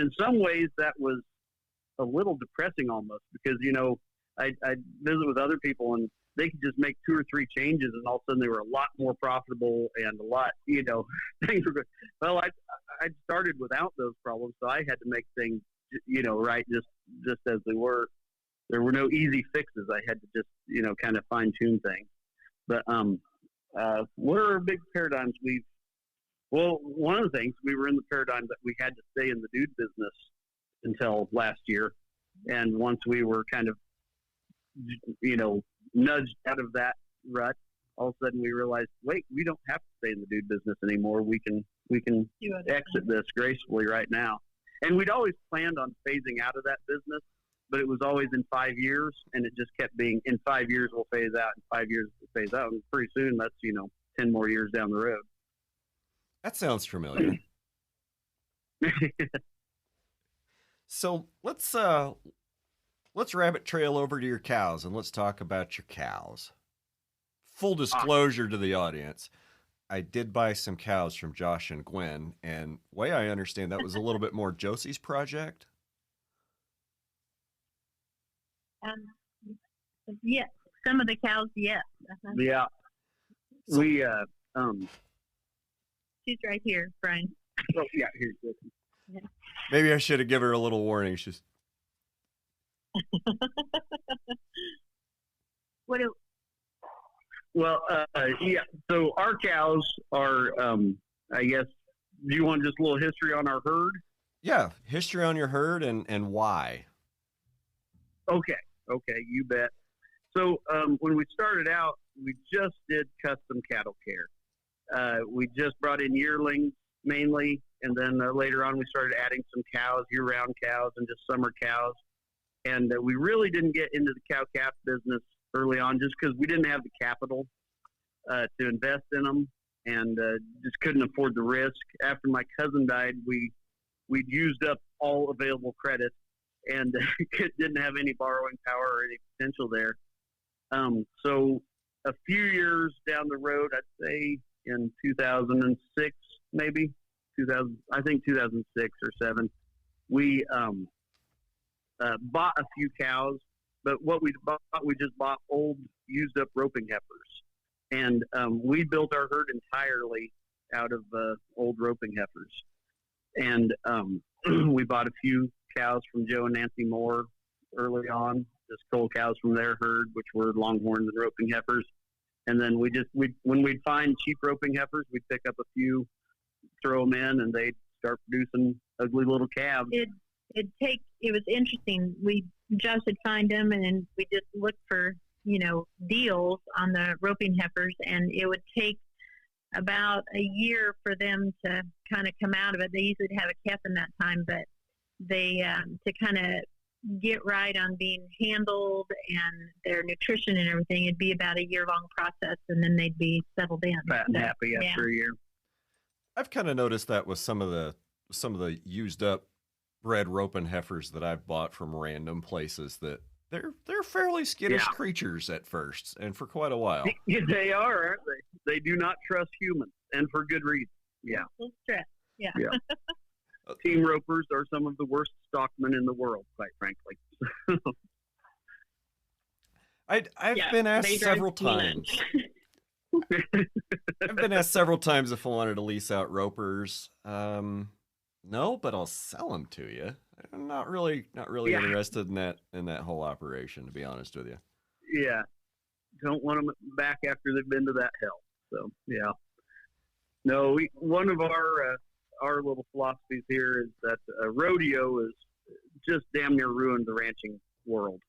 S2: in some ways that was a little depressing almost, because, I visit with other people and they could just make 2 or 3 changes and all of a sudden they were a lot more profitable and a lot, things were good. Well, I started without those problems, so I had to make things, right, just as they were. There were no easy fixes. I had to just, kind of fine tune things. But what are big paradigms one of the things, we were in the paradigm that we had to stay in the dude business until last year. And once we were kind of, nudged out of that rut, all of a sudden we realized, wait, we don't have to stay in the dude business anymore. We can exit this gracefully right now. And we'd always planned on phasing out of that business, but it was always in 5 years, and it just kept being, in 5 years we'll phase out, in 5 years we'll phase out. And pretty soon that's, 10 more years down the road.
S1: That sounds familiar. So let's rabbit trail over to your cows, and let's talk about your cows. Full disclosure to the audience, I did buy some cows from Josh and Gwen, and way I understand that was a little bit more Josie's project.
S3: Yeah, some of the cows, yes. Uh-huh.
S2: Yeah.
S1: So,
S3: She's right here, Brian.
S2: Oh, yeah, here's this.
S3: Yeah.
S1: Maybe I should have given her a little warning. She's
S2: yeah. So our cows are, I guess, do you want just a little history on our herd?
S1: Yeah, history on your herd and why.
S2: Okay, you bet. So when we started out, we just did custom cattle care. We just brought in yearlings mainly, and then later on we started adding some cows, year-round cows, and just summer cows. And we really didn't get into the cow-calf business early on just because we didn't have the capital to invest in them, and just couldn't afford the risk. After my cousin died, we'd used up all available credit and didn't have any borrowing power or any potential there. So a few years down the road, I'd say in 2006, maybe 2006 or 7, we bought a few cows, but what we just bought old used up roping heifers, and we built our herd entirely out of old roping heifers. And we bought a few cows from Joe and Nancy Moore early on, just coal cows from their herd, which were longhorns and roping heifers. And then when we'd find cheap roping heifers, we'd pick up a few, throw them in, and they'd start producing ugly little calves.
S3: It was interesting. Josh would find them, and we just looked for, deals on the roping heifers, and it would take about a year for them to kind of come out of it. They usually have a calf in that time, but they, to kind of get right on being handled and their nutrition and everything, it'd be about a year-long process, and then they'd be settled in.
S2: Fat and happy after a year.
S1: I've kind of noticed that with some of the used up bred roping heifers that I've bought from random places, that they're fairly skittish creatures at first and for quite a while.
S2: They are, aren't they? They do not trust humans, and for good reason. Yeah.
S3: Full stress. Yeah.
S2: Team ropers are some of the worst stockmen in the world, quite frankly.
S1: I've been asked several times. I've been asked several times if I wanted to lease out ropers. No, but I'll sell them to you. I'm not really interested in that whole operation, to be honest with you.
S2: Yeah, don't want them back after they've been to that hell. So yeah, no. One of our little philosophies here is that rodeo is just damn near ruined the ranching world.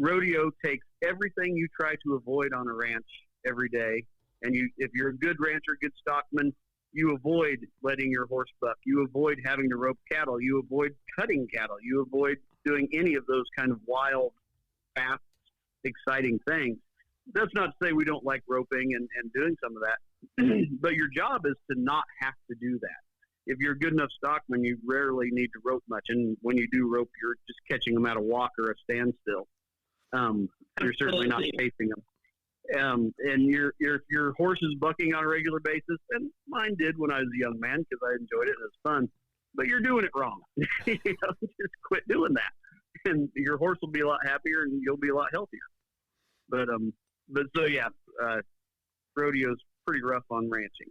S2: Rodeo takes everything you try to avoid on a ranch every day, and if you're a good rancher, good stockman, you avoid letting your horse buck. You avoid having to rope cattle. You avoid cutting cattle. You avoid doing any of those kind of wild, fast, exciting things. That's not to say we don't like roping and doing some of that, but your job is to not have to do that. If you're a good enough stockman, you rarely need to rope much, and when you do rope, you're just catching them at a walk or a standstill. You're certainly not chasing them. And your horse is bucking on a regular basis, and mine did when I was a young man because I enjoyed it and it was fun. But you're doing it wrong. Just quit doing that, and your horse will be a lot happier, and you'll be a lot healthier. But so yeah, rodeo's pretty rough on ranching.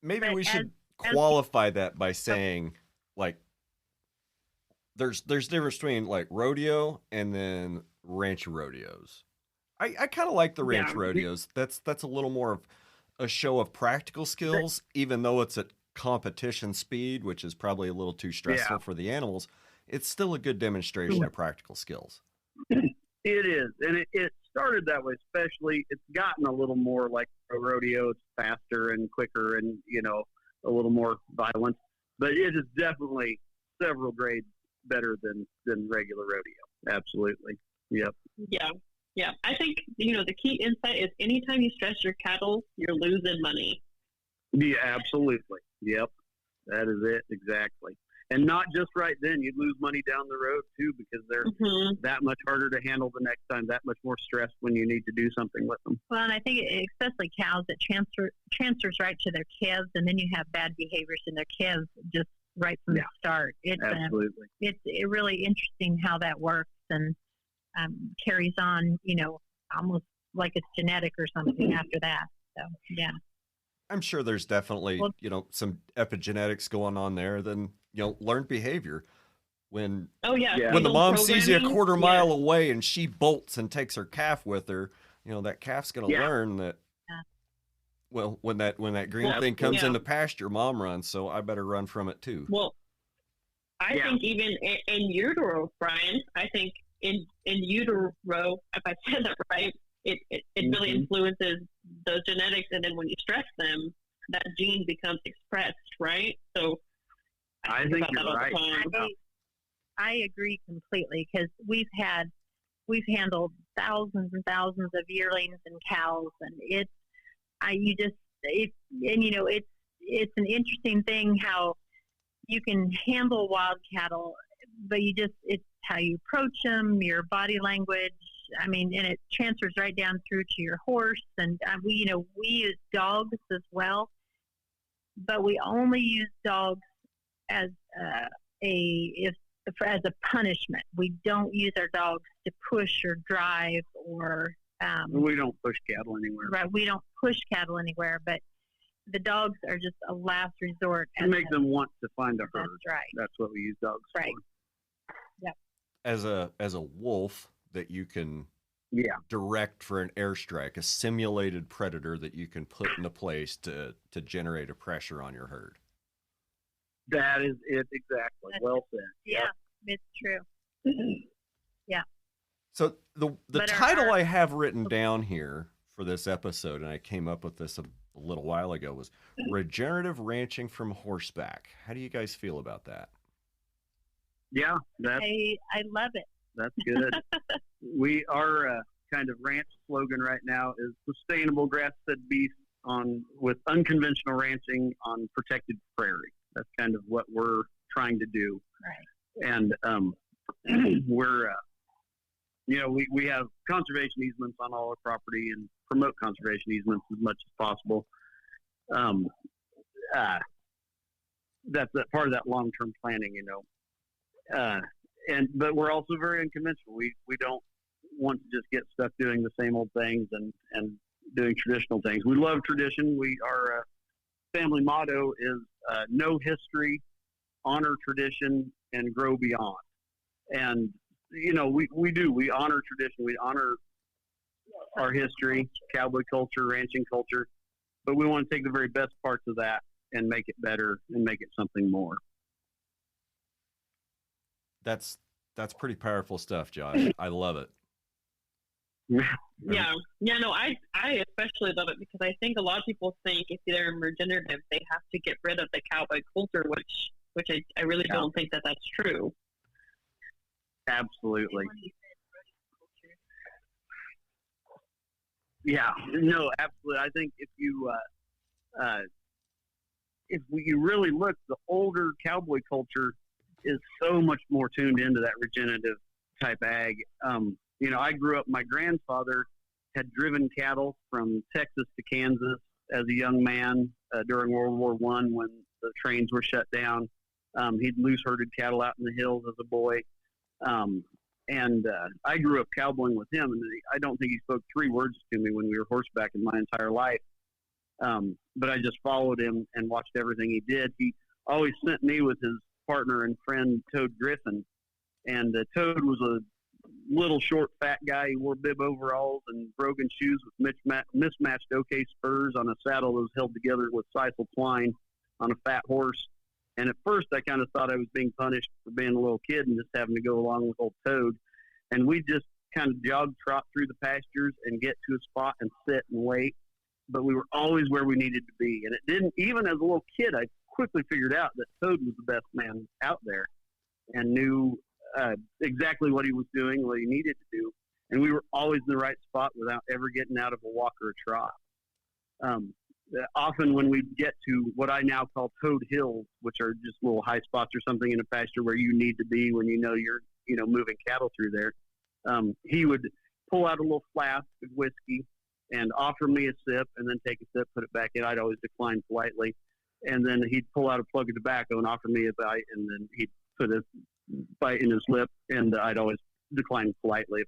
S1: Maybe we should qualify that by saying, like, there's difference between like rodeo and then ranch rodeos. I kind of like the ranch rodeos. That's a little more of a show of practical skills, even though it's at competition speed, which is probably a little too stressful for the animals. it's still a good demonstration of practical skills.
S2: It is, and it started that way. Especially, it's gotten a little more like a rodeo. It's faster and quicker, and a little more violent. But it is definitely several grades better than regular rodeo. Absolutely. Yep.
S4: Yeah. I think the key insight is anytime you stress your cattle, you're losing money.
S2: Yeah, absolutely. Yep. That is it exactly. And not just right then. You lose money down the road, too, because they're that much harder to handle the next time, that much more stressed when you need to do something with them.
S3: Well, and I think especially cows, it transfers right to their calves, and then you have bad behaviors in their calves just right from the start.
S2: Absolutely.
S3: It's really interesting how that works and carries on, almost like it's genetic or something after that. So, yeah.
S1: I'm sure there's definitely, some epigenetics going on there. Then, learned behavior. When the mom sees you a quarter mile away and she bolts and takes her calf with her, that calf's going to learn that. Well, when that green thing comes in the pasture, mom runs, so I better run from it too.
S4: Well, I think even in utero, Brian, I think in utero, if I said that right, it really influences those genetics, and then when you stress them, that gene becomes expressed, right? So
S2: I think you're right.
S3: I agree completely, because we've handled thousands and thousands of yearlings and cows, and it's an interesting thing how you can handle wild cattle, but it's how you approach them, your body language. I mean, and it transfers right down through to your horse. And we use dogs as well, but we only use dogs as a punishment. We don't use our dogs to push or drive or.
S2: We don't push cattle anywhere.
S3: Right, we don't push cattle anywhere, but the dogs are just a last resort.
S2: To make them want to find a herd.
S3: That's right.
S2: That's what we use dogs for.
S3: Yep.
S1: As a wolf that you can direct for an airstrike, a simulated predator that you can put into place to generate a pressure on your herd.
S2: That is it exactly. Well said.
S3: Yeah, it's true. Yeah.
S1: So the title I have written down here for this episode, and I came up with this a little while ago, was Regenerative Ranching from Horseback. How do you guys feel about that?
S2: Yeah,
S3: I love it.
S2: That's good. Our kind of ranch slogan right now is sustainable grass-fed beef with unconventional ranching on protected prairie. That's kind of what we're trying to do.
S3: Right.
S2: And we're we have conservation easements on all our property and promote conservation easements as much as possible. That's part of that long-term planning, but we're also very unconventional. We don't want to just get stuck doing the same old things and doing traditional things. We love tradition. Our family motto is know history, honor tradition, and grow beyond. And we honor tradition. We honor our history, cowboy culture, ranching culture, but we want to take the very best parts of that and make it better and make it something more.
S1: That's pretty powerful stuff, Josh. I love it.
S4: Yeah. No, I especially love it because I think a lot of people think if they're regenerative, they have to get rid of the cowboy culture, which I really don't think that that's true.
S2: Absolutely. Yeah, no, absolutely. I think if you really look, the older cowboy culture is so much more tuned into that regenerative type ag. I grew up, my grandfather had driven cattle from Texas to Kansas as a young man during World War I when the trains were shut down. He'd loose herded cattle out in the hills as a boy. And I grew up cowboying with him, and I don't think he spoke 3 words to me when we were horseback in my entire life. But I just followed him and watched everything he did. He always sent me with his partner and friend, Toad Griffin. And Toad was a little short, fat guy. He wore bib overalls and brogan shoes with mismatched OK spurs on a saddle that was held together with sisal twine on a fat horse. And at first, I kind of thought I was being punished for being a little kid and just having to go along with old Toad. And we just kind of trot through the pastures and get to a spot and sit and wait. But we were always where we needed to be. And it didn't, even as a little kid, I quickly figured out that Toad was the best man out there and knew exactly what he was doing, what he needed to do. And we were always in the right spot without ever getting out of a walk or a trot. Often when we get to what I now call Toad Hills, which are just little high spots or something in a pasture where you need to be when you're moving cattle through there, he would pull out a little flask of whiskey and offer me a sip and then take a sip, put it back in. I'd always decline politely. And then he'd pull out a plug of tobacco and offer me a bite, and then he'd put a bite in his lip, and I'd always decline politely, of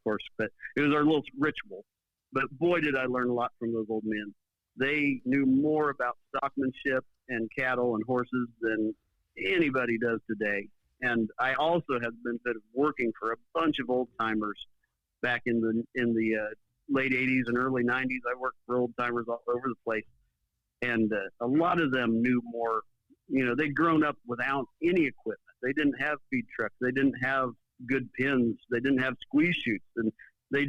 S2: course. But it was our little ritual. But boy, did I learn a lot from those old men. They knew more about stockmanship and cattle and horses than anybody does today. And I also had the benefit of working for a bunch of old timers back in the late 80s and early 90s. I worked for old timers all over the place. And a lot of them knew more. They'd grown up without any equipment. They didn't have feed trucks. They didn't have good pins. They didn't have squeeze chutes. And they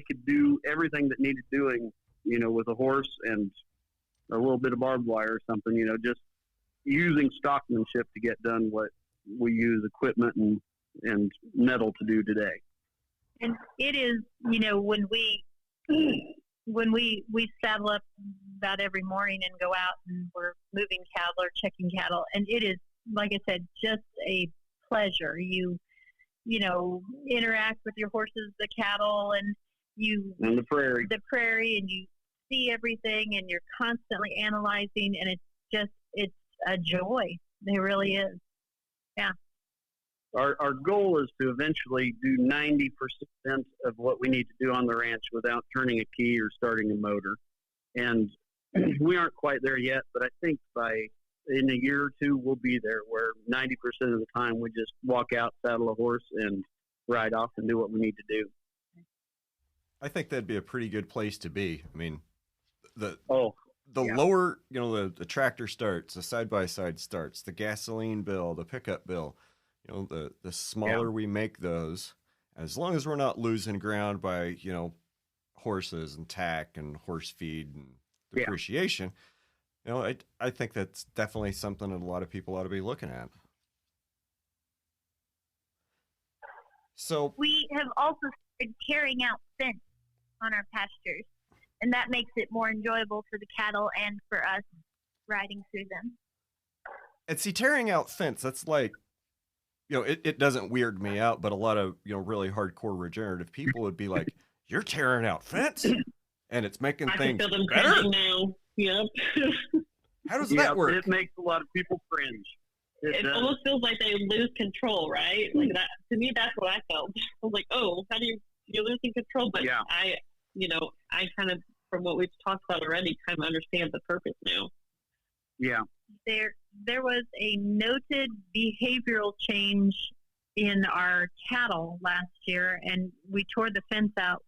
S2: could do everything that needed doing, with a horse and a little bit of barbed wire or something, just using stockmanship to get done what we use equipment and metal to do today.
S3: And it is, when we saddle up about every morning and go out and we're moving cattle or checking cattle, and it is, like I said, just a pleasure. You interact with your horses, the cattle, and
S2: the
S3: prairie, and you see everything, and you're constantly analyzing, and it's a joy. It really is. Yeah.
S2: Our goal is to eventually do 90% of what we need to do on the ranch without turning a key or starting a motor. And we aren't quite there yet, but I think in a year or two, we'll be there where 90% of the time we just walk out, saddle a horse, and ride off and do what we need to do.
S1: I think that'd be a pretty good place to be. I mean, the
S2: yeah.
S1: lower, the tractor starts, the side-by-side starts, the gasoline bill, the pickup bill, the smaller we make those, as long as we're not losing ground by, horses and tack and horse feed and depreciation, I think that's definitely something that a lot of people ought to be looking at. So
S5: we have also started carrying out fence on our pastures, and that makes it more enjoyable for the cattle and for us riding through them.
S1: And see, tearing out fence, that's like, it doesn't weird me out, but a lot of, really hardcore regenerative people would be like, you're tearing out fence and it's making things better?
S4: Now. Yep.
S1: How does that work?
S2: It makes a lot of people cringe.
S4: It almost feels like they lose control, right? Like that. To me, that's what I felt. I was like, oh, how do you're losing control? But
S2: yeah.
S4: I kind of, from what we've talked about already, kind of understand the purpose now.
S2: Yeah.
S3: There was a noted behavioral change in our cattle last year, and we tore the fence out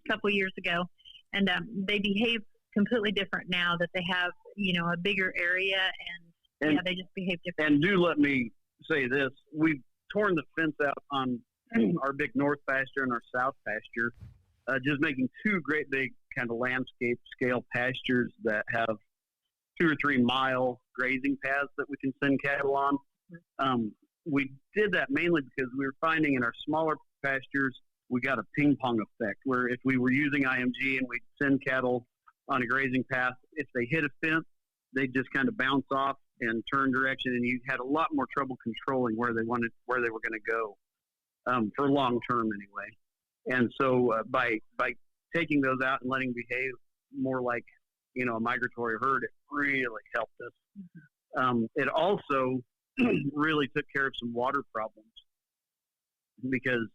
S3: couple years ago, and they behave completely different now that they have a bigger area, and they just behave different.
S2: And do let me say this: we've torn the fence out on our big north pasture and our south pasture, just making two great big kind of landscape scale pastures that have 2 or 3 mile grazing paths that we can send cattle on. We did that mainly because we were finding in our smaller pastures, we got a ping pong effect where if we were using IMG and we'd send cattle on a grazing path, if they hit a fence, they'd just kind of bounce off and turn direction, and you had a lot more trouble controlling where they were going to go, for long term anyway. And so by taking those out and letting them behave more like a migratory herd, it really helped us. It also really took care of some water problems because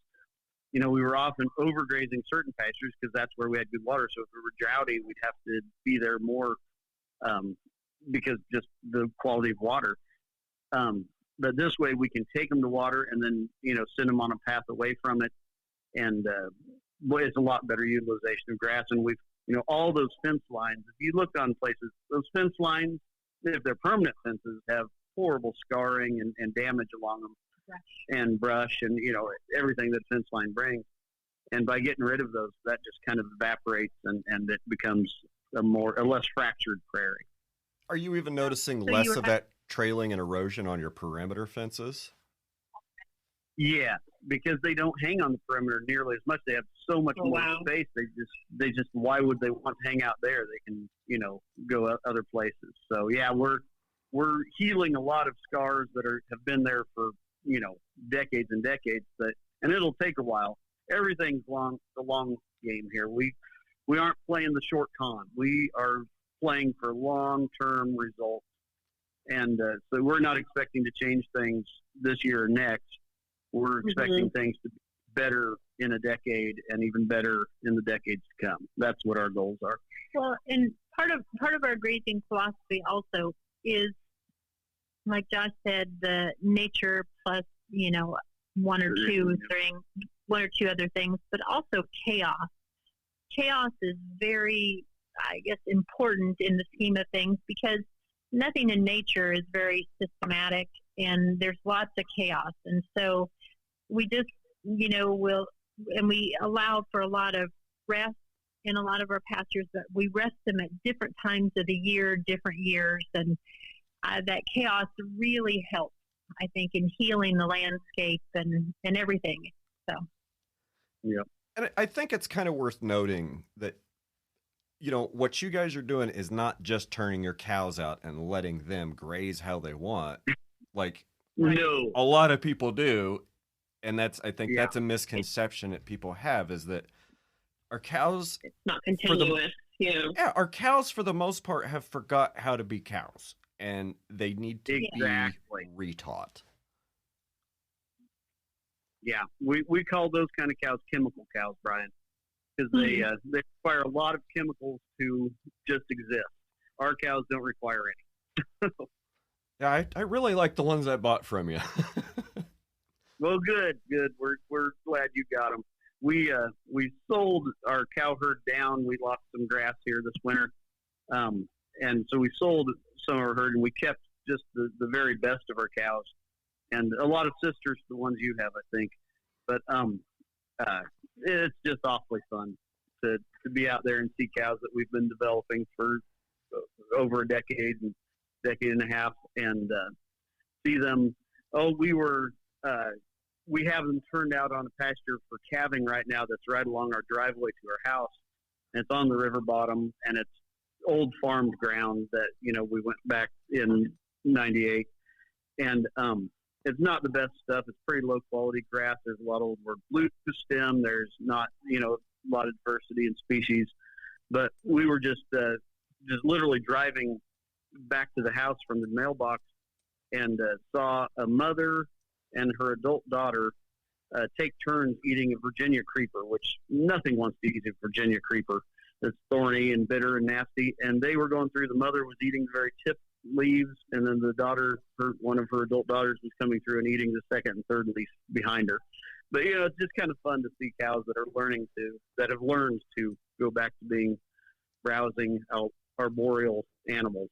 S2: we were often overgrazing certain pastures because that's where we had good water. So if we were droughty, we'd have to be there more because just the quality of water. But this way we can take them to water and then, send them on a path away from it. And it's a lot better utilization of grass. And we've, all those fence lines, if you looked on places, those fence lines if they're permanent fences, have horrible scarring and damage along them, and brush and everything that fence line brings. And by getting rid of those, that just kind of evaporates and it becomes a less fractured prairie.
S1: Are you even noticing less of that trailing and erosion on your perimeter fences?
S2: Yeah, because they don't hang on the perimeter nearly as much. They have so much more space. They just why would they want to hang out there? They can go other places. So yeah, we're healing a lot of scars that have been there for decades and decades. And it'll take a while. Everything's the long game here. We aren't playing the short con. We are playing for long-term results. And so we're not expecting to change things this year or next. We're expecting things to be better in a decade and even better in the decades to come. That's what our goals are.
S3: Well, and part of our grazing philosophy also is, like Josh said, the nature plus, one or two other things, but also chaos. Chaos is very, I guess, important in the scheme of things because nothing in nature is very systematic and there's lots of chaos. And so we just, we allow for a lot of rest in a lot of our pastures, but we rest them at different times of the year, different years. And that chaos really helps, I think, in healing the landscape and everything. So,
S2: yeah.
S1: And I think it's kind of worth noting that, what you guys are doing is not just turning your cows out and letting them graze how they want. Like,
S2: no,
S1: a lot of people do. And that's a misconception that people have, is that our cows,
S4: it's not continuous.
S1: Yeah, our cows for the most part have forgot how to be cows, and they need to be retaught.
S2: Yeah, we call those kind of cows chemical cows, Brian, because they require a lot of chemicals to just exist. Our cows don't require any.
S1: Yeah, I really like the ones I bought from you.
S2: Well, good. We're glad you got them. We sold our cow herd down. We lost some grass here this winter, and so we sold some of our herd, and we kept just the very best of our cows, and a lot of sisters, the ones you have, I think. But it's just awfully fun to be out there and see cows that we've been developing for over a decade and a half, and see them. We have them turned out on a pasture for calving right now that's right along our driveway to our house. And it's on the river bottom, and it's old farmed ground that, we went back in 98. And it's not the best stuff. It's pretty low quality grass. There's a lot of old blue stem. There's not, a lot of diversity in species. But we were just literally driving back to the house from the mailbox and saw a mother and her adult daughter take turns eating a Virginia creeper, which nothing wants to eat a Virginia creeper. It's thorny and bitter and nasty. And they were going through, the mother was eating the very tip leaves, and then the daughter, one of her adult daughters, was coming through and eating the second and third leaves behind her. But, it's just kind of fun to see cows that have learned to go back to being browsing arboreal animals.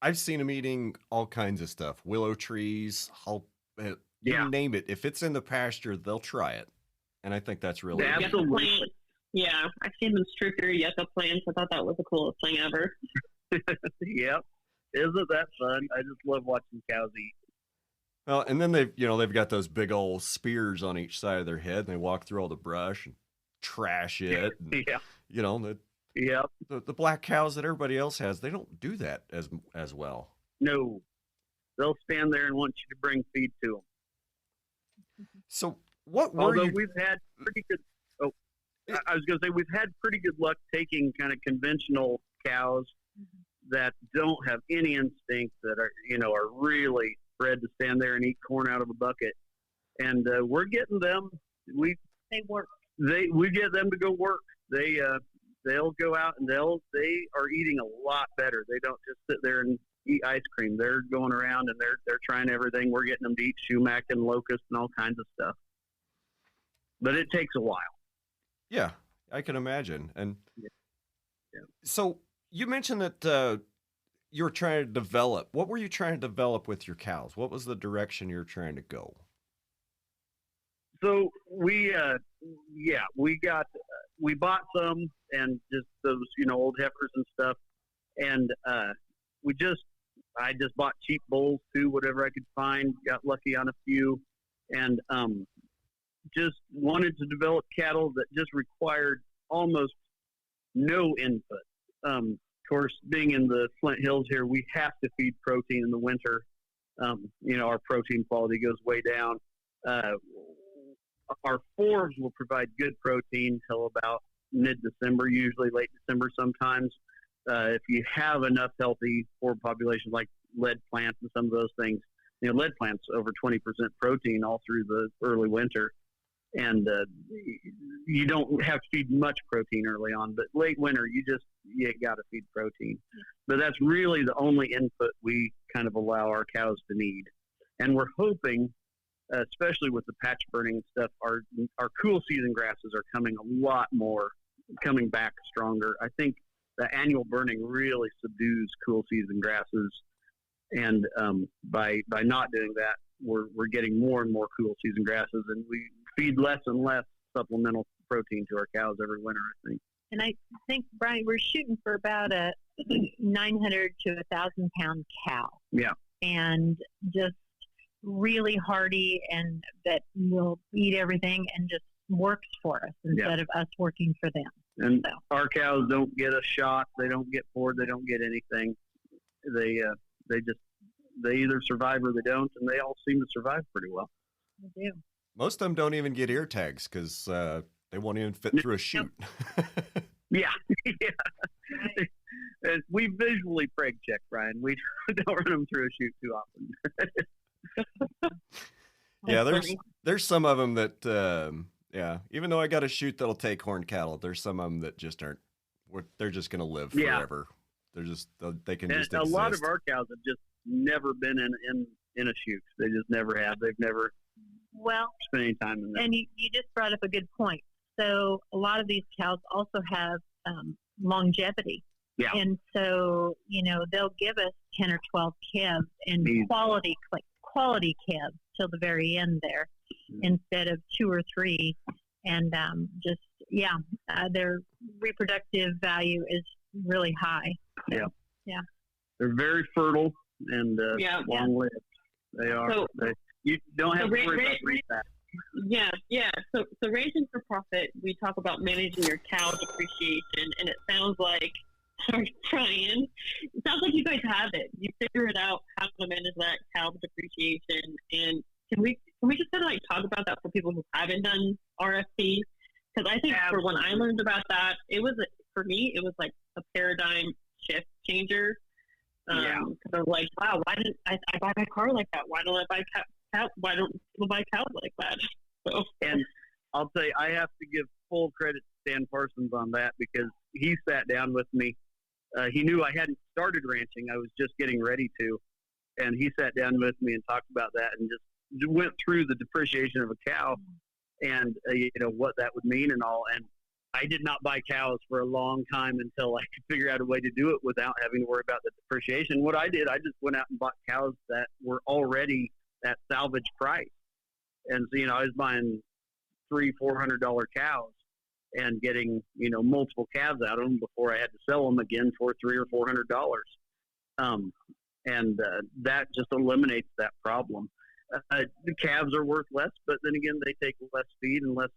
S1: I've seen them eating all kinds of stuff. Willow trees, you name it. If it's in the pasture, they'll try it. And I think that's really
S2: neat.
S4: Absolutely. Yeah, I've seen them strip your yucca plants. I thought that was the coolest thing ever.
S2: Yep. Isn't that fun? I just love watching cows eat.
S1: Well, and then they've got those big old spears on each side of their head, and they walk through all the brush and trash it. And,
S2: yeah.
S1: The black cows that everybody else has, they don't do that as well.
S2: No. They'll stand there and want you to bring feed to them.
S1: So what were
S2: Although
S1: you...
S2: we've had pretty good... I was going to say, we've had pretty good luck taking kind of conventional cows that don't have any instinct, that are really bred to stand there and eat corn out of a bucket. And we're getting them.
S3: They work.
S2: We get them to go work. They'll go out and they are eating a lot better. They don't just sit there and eat ice cream. They're going around and they're trying everything. We're getting them to eat sumac and locust and all kinds of stuff. But it takes a while.
S1: Yeah, I can imagine. And
S2: yeah.
S1: So you mentioned that you were trying to develop. What were you trying to develop with your cows? What was the direction you're trying to go?
S2: So we bought some and just those, old heifers and stuff. And I just bought cheap bulls too, whatever I could find, got lucky on a few, and just wanted to develop cattle that just required almost no input. Of course, being in the Flint Hills here, we have to feed protein in the winter. Our protein quality goes way down. Our fours will provide good protein till about mid-December, usually late December sometimes. If you have enough healthy forward populations like lead plants and some of those things, lead plants over 20% protein all through the early winter. And you don't have to feed much protein early on, but late winter, you got to feed protein. But that's really the only input we kind of allow our cows to need. And we're hoping, especially with the patch burning stuff, our cool season grasses are coming back stronger. I think the annual burning really subdues cool season grasses, and by not doing that, we're getting more and more cool season grasses, and we feed less and less supplemental protein to our cows every winter, I think.
S3: And I think, Brian, we're shooting for about a 900 to 1,000 pound cow.
S2: Yeah.
S3: And just really hardy, and that will eat everything and just works for us instead of us working for them.
S2: And our cows don't get a shot. They don't get bored. They don't get anything. They either survive or they don't, and they all seem to survive pretty well.
S3: They do.
S1: Most of them don't even get ear tags because they won't even fit through a chute.
S2: Yeah. And we visually preg check, Brian. We don't run them through a chute too often.
S1: Yeah, there's some of them that, even though I got a chute that'll take horned cattle, there's some of them that just aren't. They're just going to live forever. They're just they can just exist.
S2: A lot of our cows have just never been in a chute. They just never have. They've never spent any time in there.
S3: And you just brought up a good point. So a lot of these cows also have longevity.
S2: Yeah.
S3: And so, they'll give us 10 or 12 calves and quality calves till the very end there, instead of 2 or 3. And their reproductive value is really high.
S2: Yeah.
S3: Yeah.
S2: They're very fertile and long-lived. They are. So, you don't have to worry about that.
S4: Yeah. So raising for profit, we talk about managing your cow depreciation, and it sounds like, Brian, it sounds like you guys have it. You figured out how to manage that cow depreciation. And can we just kind of talk about that for people who haven't done RFP? Because I think for when I learned about that, for me, it was like a paradigm shift changer. Because I was like, wow, why didn't I buy my car like that? Why don't I buy why don't people buy cows like that? So.
S2: And I'll tell you, I have to give full credit to Stan Parsons on that, because he sat down with me. He knew I hadn't started ranching. I was just getting ready to. And he sat down with me and talked about that and just went through the depreciation of a cow and, what that would mean and all. And I did not buy cows for a long time until I could figure out a way to do it without having to worry about the depreciation. What I did, I just went out and bought cows that were already at salvage price. And so, I was buying $300-400 cows and getting, multiple calves out of them before I had to sell them again for $300 or $400. That just eliminates that problem. The calves are worth less, but then again, they take less feed and less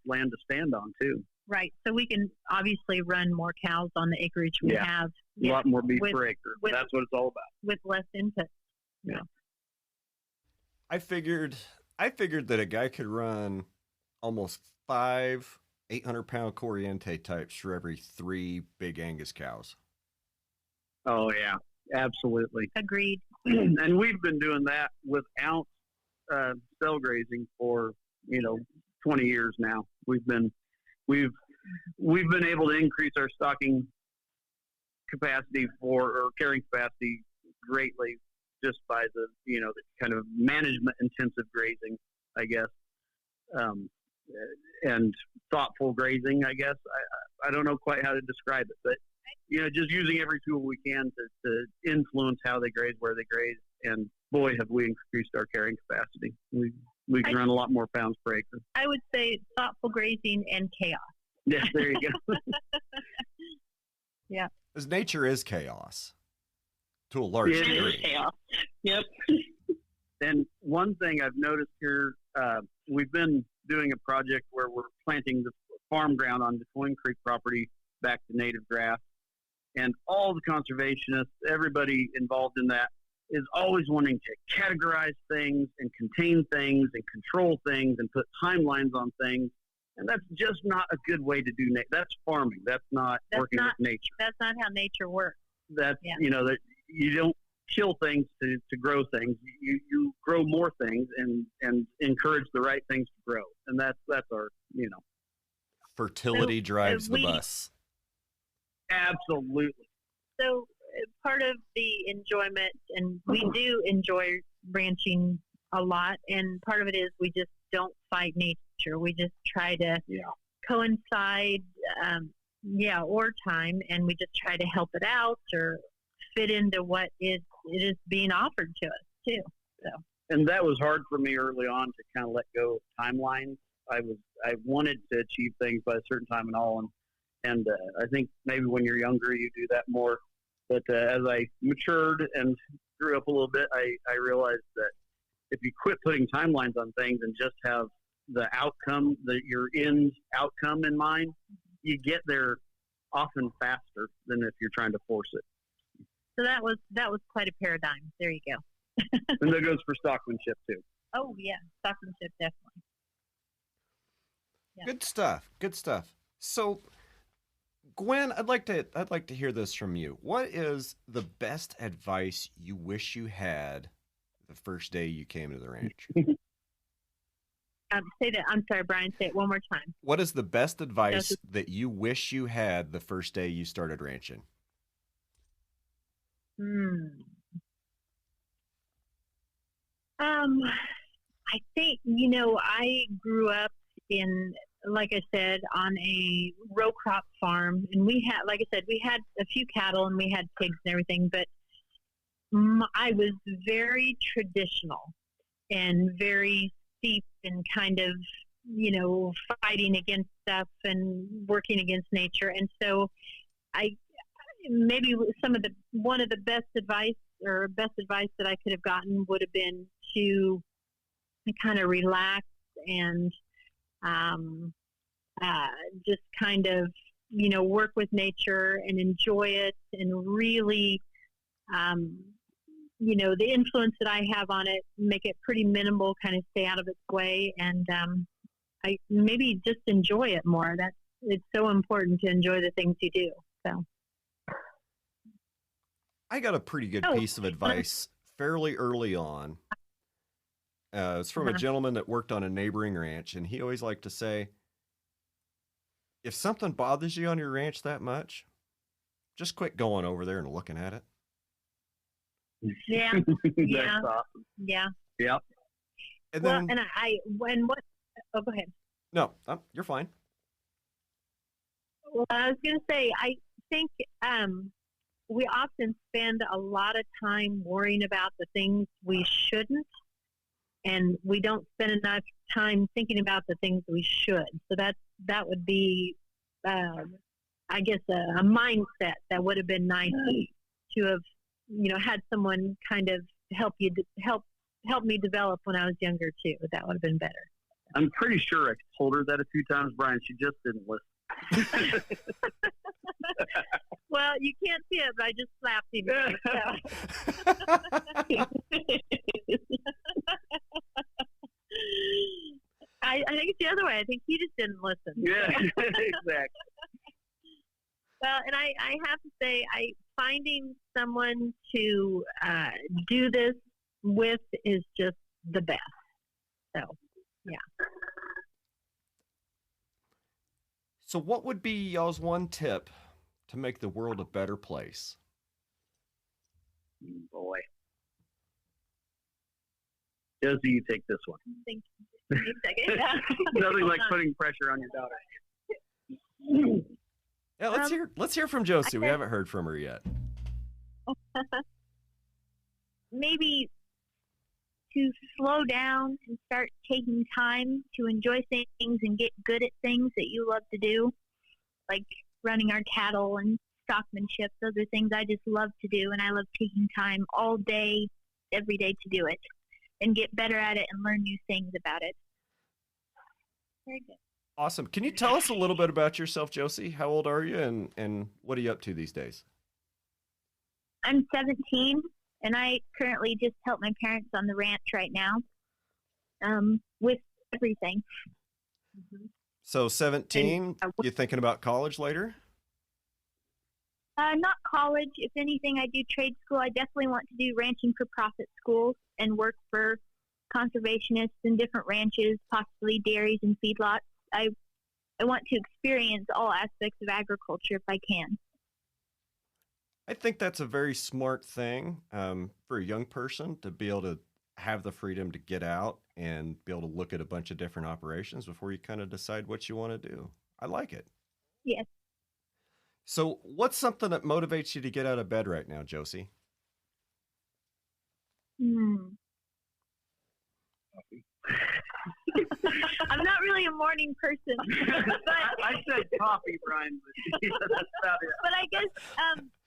S2: land to stand on too.
S3: Right. So we can obviously run more cows on the acreage we have.
S2: A lot more beef per acre. That's what it's all about.
S3: With less input.
S2: Yeah.
S1: I figured that a guy could run almost 5 800-pound Corriente types for every 3 big Angus cows.
S2: Oh yeah, absolutely.
S3: Agreed.
S2: And we've been doing that without cell grazing for 20 years now. We've been able to increase our stocking capacity or carrying capacity greatly just by the the kind of management intensive grazing, I guess, and thoughtful grazing, I guess. I don't know quite how to describe it, but just using every tool we can to influence how they graze, where they graze, and boy, have we increased our carrying capacity. We can run a lot more pounds per acre.
S3: I would say thoughtful grazing and chaos.
S2: Yes, there you go.
S3: Yeah.
S1: Because nature is chaos to a large
S2: It is
S1: degree.
S4: Chaos. Yep.
S2: And one thing I've noticed here, we've been doing a project where we're planting the farm ground on the Coin Creek property back to native grass. And all the conservationists, everybody involved in that, is always wanting to categorize things and contain things and control things and put timelines on things. And that's just not a good way to do that's farming. That's not working with nature.
S3: That's not how nature works.
S2: That that you don't kill things to grow things. You grow more things and encourage the right things to grow. And that's our
S1: Fertility drives the bus.
S2: Absolutely.
S3: So part of the enjoyment, and we do enjoy ranching a lot, and part of it is we just don't fight nature. We just try to coincide, or time, and we just try to help it out or fit into what it is being offered to us too. So.
S2: And that was hard for me early on to kind of let go of timelines. I wanted to achieve things by a certain time and all, and I think maybe when you're younger you do that more. But as I matured and grew up a little bit, I realized that if you quit putting timelines on things and just have the outcome, your end outcome in mind, you get there often faster than if you're trying to force it.
S3: So that was quite a paradigm. There you go.
S2: And that goes for stockmanship too.
S3: Oh yeah, stockmanship definitely. Yeah.
S1: Good stuff. Good stuff. So, Gwen, I'd like to hear this from you. What is the best advice you wish you had the first day you came to the ranch?
S3: Say that. I'm sorry, Brian. Say it one more time.
S1: What is the best advice that you wish you had the first day you started ranching?
S3: I think, I grew up in, like I said, on a row crop farm, and we had, like I said, we had a few cattle and we had pigs and everything, but I was very traditional and very steeped in kind of, fighting against stuff and working against nature. And so maybe one of the best advice that I could have gotten would have been to kind of relax and just kind of, work with nature and enjoy it, and really, the influence that I have on it, make it pretty minimal, kind of stay out of its way, and I maybe just enjoy it more. It's so important to enjoy the things you do. So.
S1: I got a pretty good piece of advice fairly early on. It's from a gentleman that worked on a neighboring ranch, and he always liked to say, if something bothers you on your ranch that much, just quit going over there and looking at it.
S3: Yeah.
S2: That's awesome.
S3: Yeah.
S2: Yep.
S1: And
S3: well,
S1: then,
S3: oh, go ahead.
S1: No, you're fine.
S3: Well, I was going to say, I think we often spend a lot of time worrying about the things we shouldn't, and we don't spend enough time thinking about the things we should. So that would be, I guess, a mindset that would have been nice to have, had someone kind of help me develop when I was younger too. That would have been better.
S2: I'm pretty sure I told her that a few times, Brian. She just didn't listen.
S3: Well, you can't see it, but I just slapped him. I think it's the other way. I think he just didn't listen.
S2: Yeah, exactly.
S3: Well, and I have to say, finding someone to do this with is just the best. So, yeah.
S1: So what would be y'all's one tip to make the world a better place?
S2: Boy. Josie, you take this one.
S3: Thank you.
S2: Nothing like putting pressure on your daughter.
S1: Yeah, let's hear from Josie. We haven't heard from her yet.
S5: Maybe to slow down and start taking time to enjoy things and get good at things that you love to do, like running our cattle and stockmanship. Those are things I just love to do, and I love taking time all day, every day to do it and get better at it and learn new things about it. Very good.
S1: Awesome. Can you tell us a little bit about yourself, Josie? How old are you, and what are you up to these days?
S5: I'm 17, and I currently just help my parents on the ranch right now with everything. Mm-hmm.
S1: So 17, you thinking about college later?
S5: Not college. If anything, I do trade school. I definitely want to do ranching for profit schools and work for conservationists and different ranches, possibly dairies and feedlots. I want to experience all aspects of agriculture if I can.
S1: I think that's a very smart thing for a young person to be able to have the freedom to get out and be able to look at a bunch of different operations before you kind of decide what you want to do. I like it.
S5: Yes.
S1: So what's something that motivates you to get out of bed right now, Josie?
S5: I'm not really a morning person. But
S2: I said coffee, Brian, but that's about it.
S5: But I guess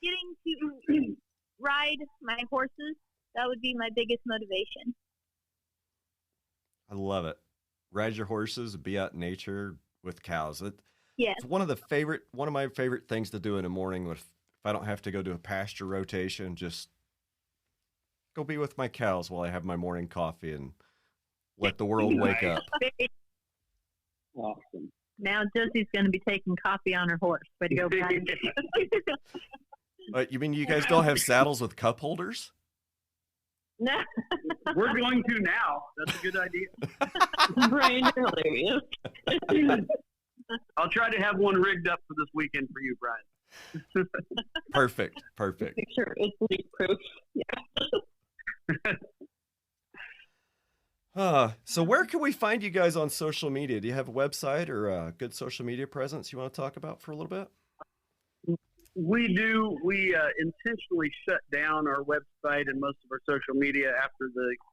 S5: getting to ride my horses, that would be my biggest motivation.
S1: I love it. Ride your horses, be out in nature with cows.
S5: Yes.
S1: It's one of my favorite things to do in the morning if I don't have to go to a pasture rotation, just go be with my cows while I have my morning coffee and let the world wake up.
S2: Awesome.
S4: Now Josie's going to be taking coffee on her horse. Way to go, Brian.
S1: You mean you guys don't have saddles with cup holders?
S4: No.
S2: We're going to now. That's a good idea.
S4: Brian, you're hilarious.
S2: I'll try to have one rigged up for this weekend for you, Brian.
S1: Perfect.
S4: Make sure it's leak-proof. Yeah.
S1: So where can we find you guys on social media? Do you have a website or a good social media presence you want to talk about for a little bit?
S2: We do. We intentionally shut down our website and most of our social media after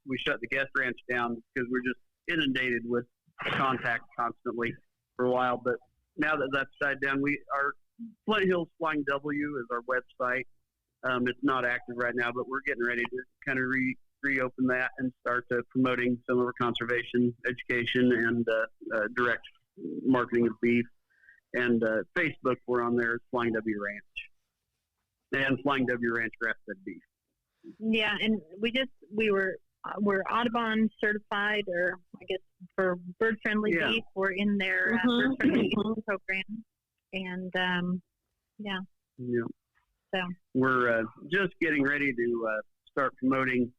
S2: we shut the guest ranch down because we're just inundated with contact constantly for a while. But now that that's shut down, our Flint Hills Flying W is our website. It's not active right now, but we're getting ready to kind of reopen that and start promoting some of our conservation education and direct marketing of beef. And Facebook, we're on there, Flying W Ranch and Flying W Ranch grass-fed beef.
S4: Yeah, and we're Audubon certified, or I guess for bird-friendly beef. We're in their bird-friendly program, and So
S2: we're just getting ready to start promoting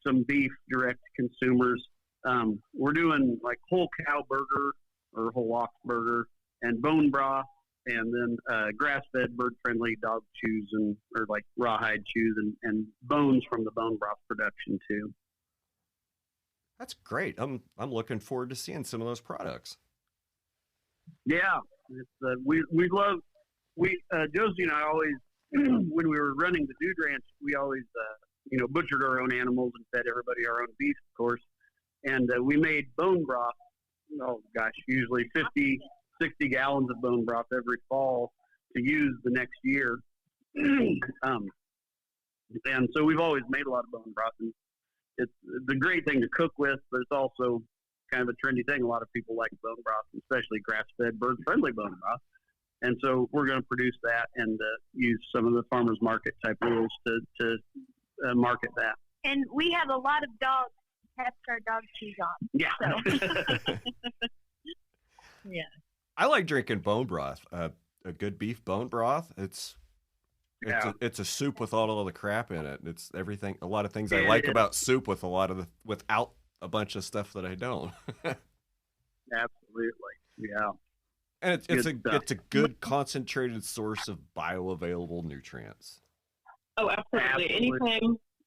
S2: some beef direct to consumers. We're doing like whole cow burger or whole ox burger and bone broth, and then grass-fed bird-friendly dog chews or like rawhide chews and bones from the bone broth production too.
S1: That's great. I'm looking forward to seeing some of those products.
S2: Yeah, Josie and I always, when we were running the Dude Ranch, we always butchered our own animals and fed everybody our own beef, of course. And we made bone broth. Oh gosh, usually 50, 60 gallons of bone broth every fall to use the next year. And so we've always made a lot of bone broth, and it's a great thing to cook with, but it's also kind of a trendy thing. A lot of people like bone broth, especially grass-fed, bird-friendly bone broth. And so we're going to produce that and use some of the farmers market type rules to market that.
S5: And we have a lot of dogs to test our dog cheese on.
S2: Yeah.
S5: So.
S4: yeah.
S1: I like drinking bone broth. A good beef bone broth. It's a soup with all of the crap in it. It's everything. A lot of things I like about soup without a bunch of stuff that I don't.
S2: Absolutely. Yeah.
S1: And it's a good concentrated source of bioavailable nutrients.
S4: Oh, absolutely.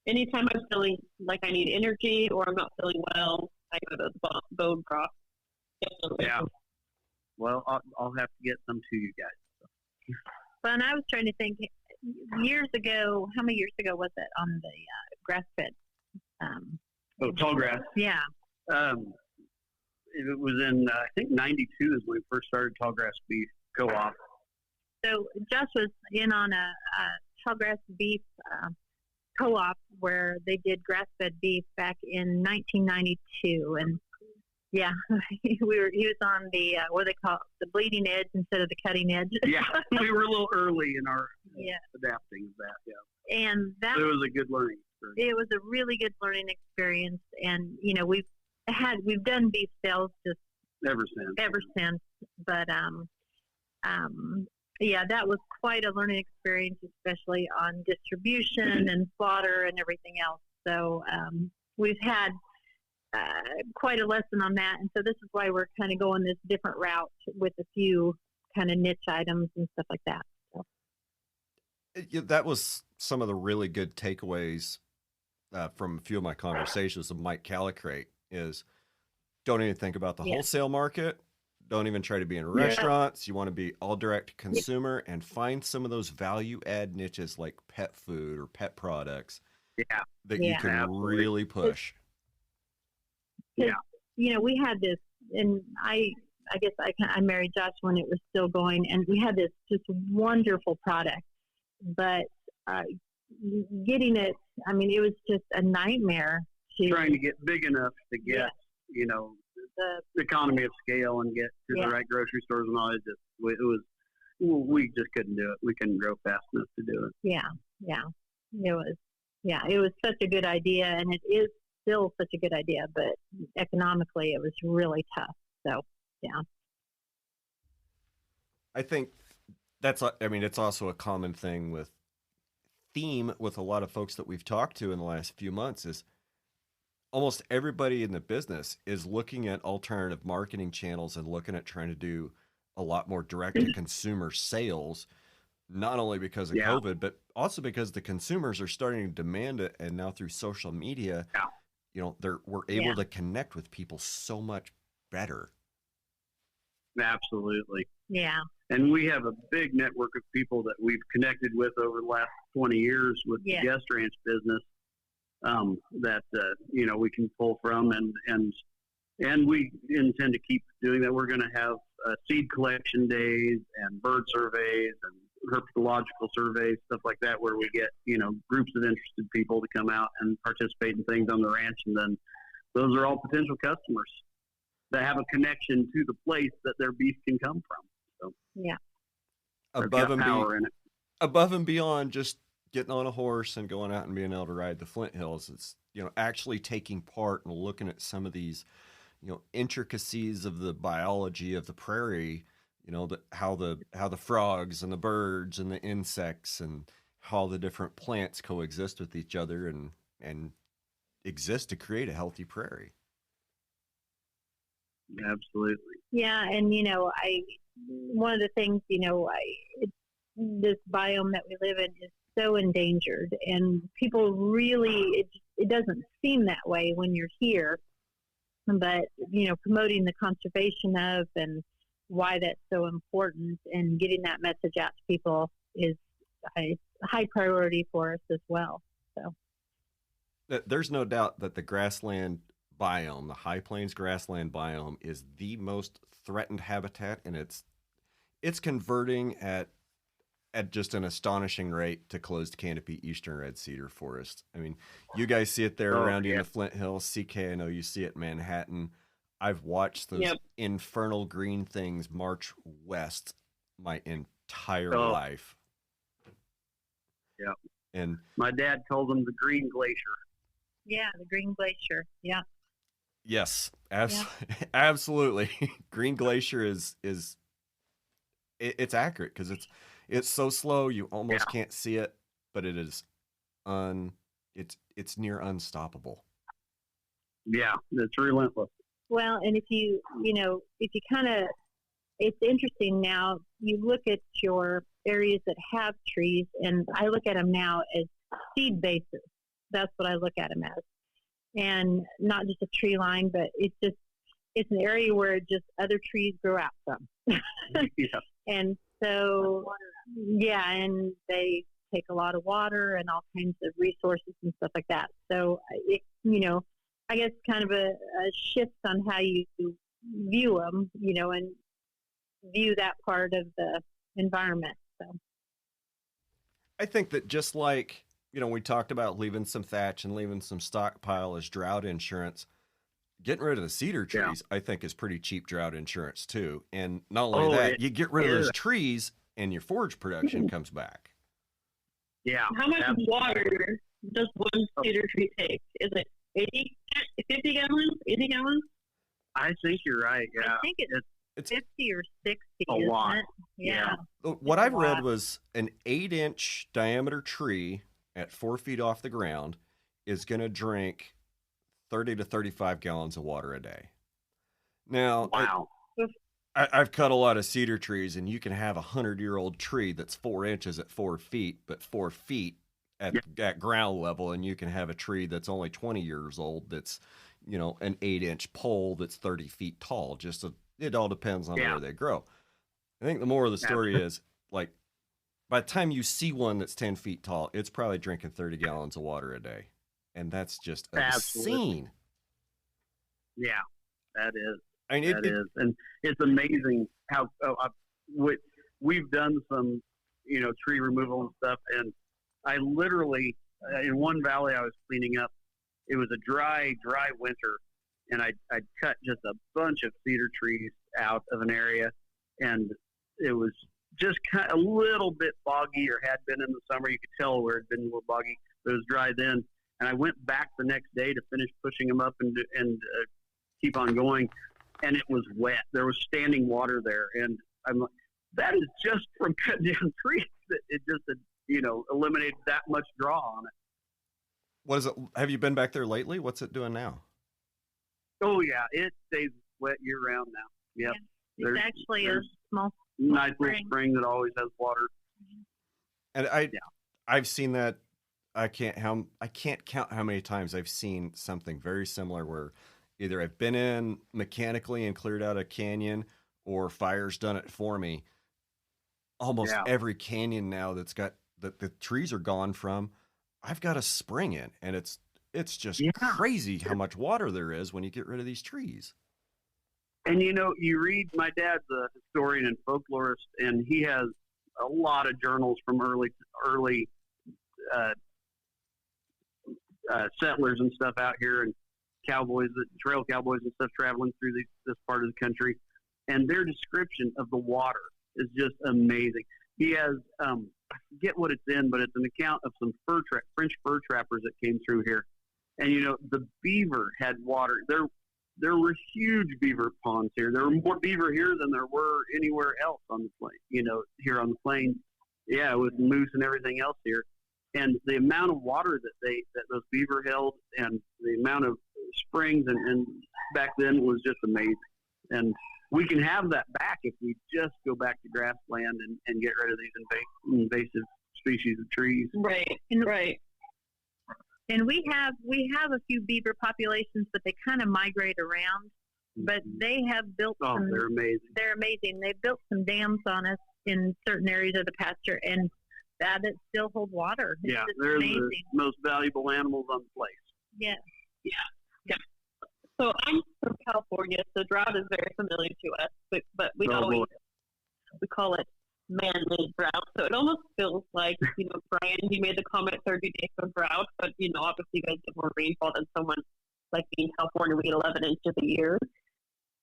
S4: Anytime I'm feeling like I need energy or I'm not feeling well, I go to the bone broth.
S2: Yeah. Well, I'll have to get some to you guys.
S3: Well, and I was trying to think years ago, how many years ago was it on the grass-fed?
S2: Tall grass.
S3: Yeah.
S2: It was in, I think, 92 is when we first started tall grass beef co-op.
S3: So Josh was in on a tall grass beef co-op where they did grass-fed beef back in 1992, and yeah, he was on the what they call the bleeding edge instead of the cutting edge.
S2: Yeah, we were a little early in our adapting of that. Yeah,
S3: and that
S2: it was a good learning experience. It
S3: was a really good learning experience, and we've done beef sales just ever since. But yeah, that was quite a learning experience, especially on distribution and slaughter and everything else. So we've had quite a lesson on that, and so this is why we're kind of going this different route with a few kind of niche items and stuff like that. So.
S1: That was some of the really good takeaways from a few of my conversations with Mike Calicrate is don't even think about the wholesale market. Don't even try to be in restaurants. You want to be all direct to consumer and find some of those value add niches like pet food or pet products that you can really push.
S3: Yeah. We had this, and I guess I married Josh when it was still going, and we had this just wonderful product, but getting it, I mean, it was just a nightmare.
S2: Trying to get big enough to get, the economy of scale and get to the right grocery stores and all. We just couldn't do it. We couldn't grow fast enough to do it.
S3: It was such a good idea, and it is still such a good idea, but economically it was really tough. So, yeah.
S1: I think it's also a common thing with a lot of folks that we've talked to in the last few months is almost everybody in the business is looking at alternative marketing channels and looking at trying to do a lot more direct to consumer sales, not only because of COVID, but also because the consumers are starting to demand it. And now through social media, we're able to connect with people so much better.
S2: Absolutely.
S3: Yeah.
S2: And we have a big network of people that we've connected with over the last 20 years with the guest ranch business that we can pull from, and we intend to keep doing that. We're going to have seed collection days and bird surveys and herpetological surveys, stuff like that, where we get groups of interested people to come out and participate in things on the ranch, and then those are all potential customers that have a connection to the place that their beef can come from. So
S1: above and beyond just getting on a horse and going out and being able to ride the Flint Hills, it's actually taking part and looking at some of these intricacies of the biology of the prairie, how the frogs and the birds and the insects and how the different plants coexist with each other and exist to create a healthy prairie.
S2: Absolutely.
S3: Yeah, and one of the things this biome that we live in is so endangered, and people really it doesn't seem that way when you're here, but promoting the conservation of and why that's so important and getting that message out to people is a high priority for us as well. So
S1: there's no doubt that the grassland biome, the high plains grassland biome, is the most threatened habitat, and it's converting at just an astonishing rate to closed canopy eastern red cedar forest. I mean, you guys see it there around you in the Flint Hills. CK, I know you see it in Manhattan. I've watched those infernal green things march west my entire life.
S2: Yeah.
S1: And
S2: my dad called them the Green Glacier.
S3: Yeah, the Green Glacier. Yeah.
S1: Yes, absolutely. Green Glacier is it's accurate because it's so slow you almost can't see it, but it is it's near unstoppable.
S2: Yeah, it's relentless.
S3: Well, and if you kind of, it's interesting now, you look at your areas that have trees, and I look at them now as seed bases. That's what I look at them as. And not just a tree line, but it's just it's an area where just other trees grow out from.
S2: Yeah.
S3: And so, yeah, and they take a lot of water and all kinds of resources and stuff like that. So, I guess kind of a shift on how you view them, and view that part of the environment. So,
S1: I think that just like, we talked about leaving some thatch and leaving some stockpile as drought insurance, getting rid of the cedar trees, I think, is pretty cheap drought insurance too. And not only that, you get rid of those trees and your forage production comes back.
S2: Yeah.
S4: How much water does one cedar tree take? Is it 50 gallons, 80 gallons?
S2: I think you're right. Yeah.
S3: I think it's 50 or 60.
S2: A lot.
S3: Yeah.
S1: What I've read was an 8-inch diameter tree at 4 feet off the ground is going to drink 30 to 35 gallons of water a day. Now,
S2: wow.
S1: I've cut a lot of cedar trees, and you can have 100-year-old tree that's 4 inches at 4 feet, but 4 feet at ground level, and you can have a tree that's only 20 years old that's, an 8-inch pole that's 30 feet tall. It all depends on where they grow. I think the moral of the story is, like, by the time you see one that's 10 feet tall, it's probably drinking 30 gallons of water a day. And that's just obscene.
S2: Yeah, that is.
S1: I mean,
S2: that is. And it's amazing how we've done some, tree removal and stuff. And I literally, in one valley I was cleaning up, it was a dry winter. And I cut just a bunch of cedar trees out of an area. And it was just kind of a little bit boggy, or had been in the summer. You could tell where it had been a little boggy, but it was dry then. And I went back the next day to finish pushing them up and keep on going. And it was wet. There was standing water there. And I'm like, that is just from cutting down trees. It just, eliminated that much draw on it.
S1: What is it? Have you been back there lately? What's it doing now?
S2: Oh, yeah. It stays wet year round now. Yep.
S3: Yeah. It's actually a small
S2: nice little spring that always has water.
S1: And I've seen that. I can't count how many times I've seen something very similar where either I've been in mechanically and cleared out a canyon, or fire's done it for me. Almost every canyon now that's got the trees are gone from, I've got a spring in, and it's just crazy how much water there is when you get rid of these trees.
S2: And you read, my dad's a historian and folklorist, and he has a lot of journals from early settlers and stuff out here, and cowboys, trail cowboys and stuff traveling through this part of the country, and their description of the water is just amazing. He has, I forget what it's in, but it's an account of some French fur trappers that came through here, and the beaver had water. There were huge beaver ponds here. There were more beaver here than there were anywhere else on the plain. Here on the plains, with moose and everything else here. And the amount of water that those beaver held, and the amount of springs and back then was just amazing. And we can have that back if we just go back to grassland and get rid of these invasive species of trees.
S4: Right.
S3: And we have a few beaver populations, but they kind of migrate around. But they have built some.
S2: They're amazing.
S3: They're amazing. They built some dams on us in certain areas of the pasture, and that it still hold water. It's
S2: they're
S3: amazing.
S2: The most valuable animals on the place.
S3: Yeah.
S4: So I'm from California, so drought is very familiar to us, but we call it man-made drought. So it almost feels like, Brian, you made the comment 30 days of drought, but, obviously you guys get more rainfall than someone like me in California. We get 11 inches a year.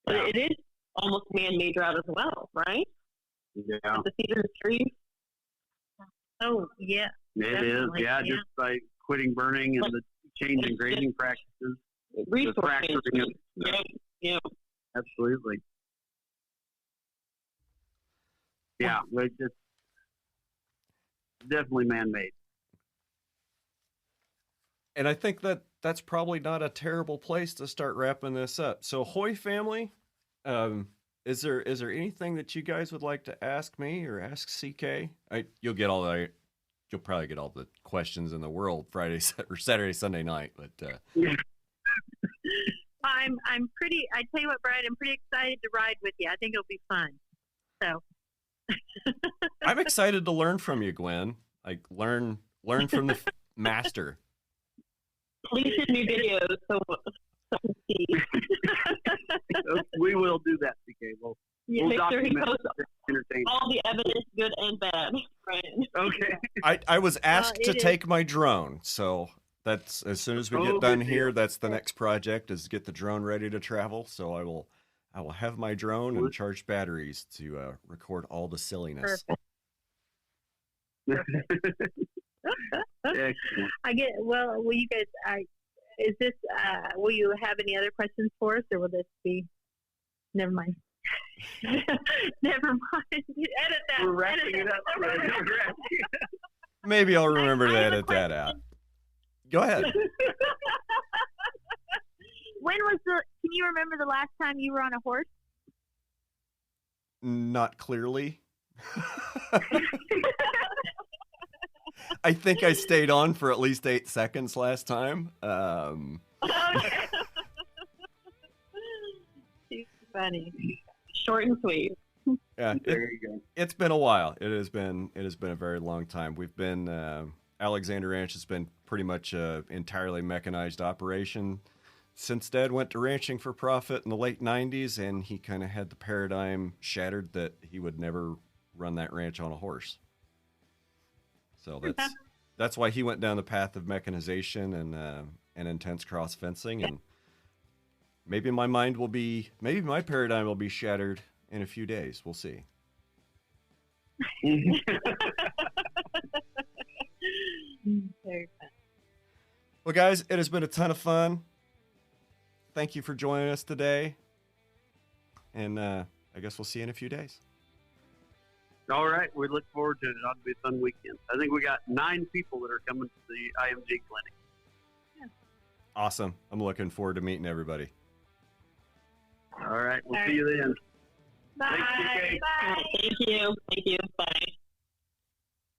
S4: But it is almost man-made drought as well, right?
S2: Yeah.
S4: With the cedar trees.
S3: Oh, yeah.
S2: It is, just by quitting burning and the change in grazing practices.
S4: Resource management. Yeah.
S2: Absolutely. Yeah, it's definitely man-made.
S1: And I think that's probably not a terrible place to start wrapping this up. So, Hoy family, is there anything that you guys would like to ask me or ask CK? You'll probably get all the questions in the world Friday or Saturday, Sunday night, but
S3: I I'm pretty. I tell you what, Brian, I'm pretty excited to ride with you. I think it'll be fun. So.
S1: I'm excited to learn from you, Gwen. Like learn from the master.
S4: Please send me videos so I can see.
S2: We will do that, CK. We'll
S4: Make sure he
S2: document
S4: posts
S2: entertainment.
S4: all the evidence, good and bad. Right.
S2: Okay.
S1: I was asked to
S3: it is.
S1: take my drone, so that's as soon as we get done here, that's the next project is get the drone ready to travel. So I will have my drone and charge batteries to record all the silliness.
S2: Excellent.
S3: I get. Well, will you guys? Is this? Will you have any other questions for us, or will this be? Never mind. Never mind. Edit that.
S2: We're wrapping
S3: edit
S2: it up.
S3: that.
S1: Maybe I'll remember to
S3: I have a
S1: edit that out. Go ahead.
S5: When was can you remember the last time you were on a horse?
S1: Not clearly. I think I stayed on for at least 8 seconds last time.
S3: Too funny.
S4: Short and sweet.
S1: Yeah,
S2: There you go.
S1: it's been a while. It has been a very long time. We've been Alexander Ranch has been pretty much an entirely mechanized operation since Dad went to ranching for profit in the late 90s, and he kind of had the paradigm shattered that he would never run that ranch on a horse. So that's why he went down the path of mechanization and intense cross fencing. And maybe my paradigm will be shattered in a few days. We'll see.
S3: Very fun.
S1: Well, guys, it has been a ton of fun. Thank you for joining us today. And I guess we'll see you in a few days.
S2: All right. We look forward to it. It ought to be a fun weekend. I think we got 9 people that are coming to the IMG clinic.
S1: Awesome. I'm looking forward to meeting everybody.
S2: All right. We'll
S3: All
S2: see you then.
S3: Bye.
S2: Thanks, CK.
S3: Bye.
S4: Thank you. Bye.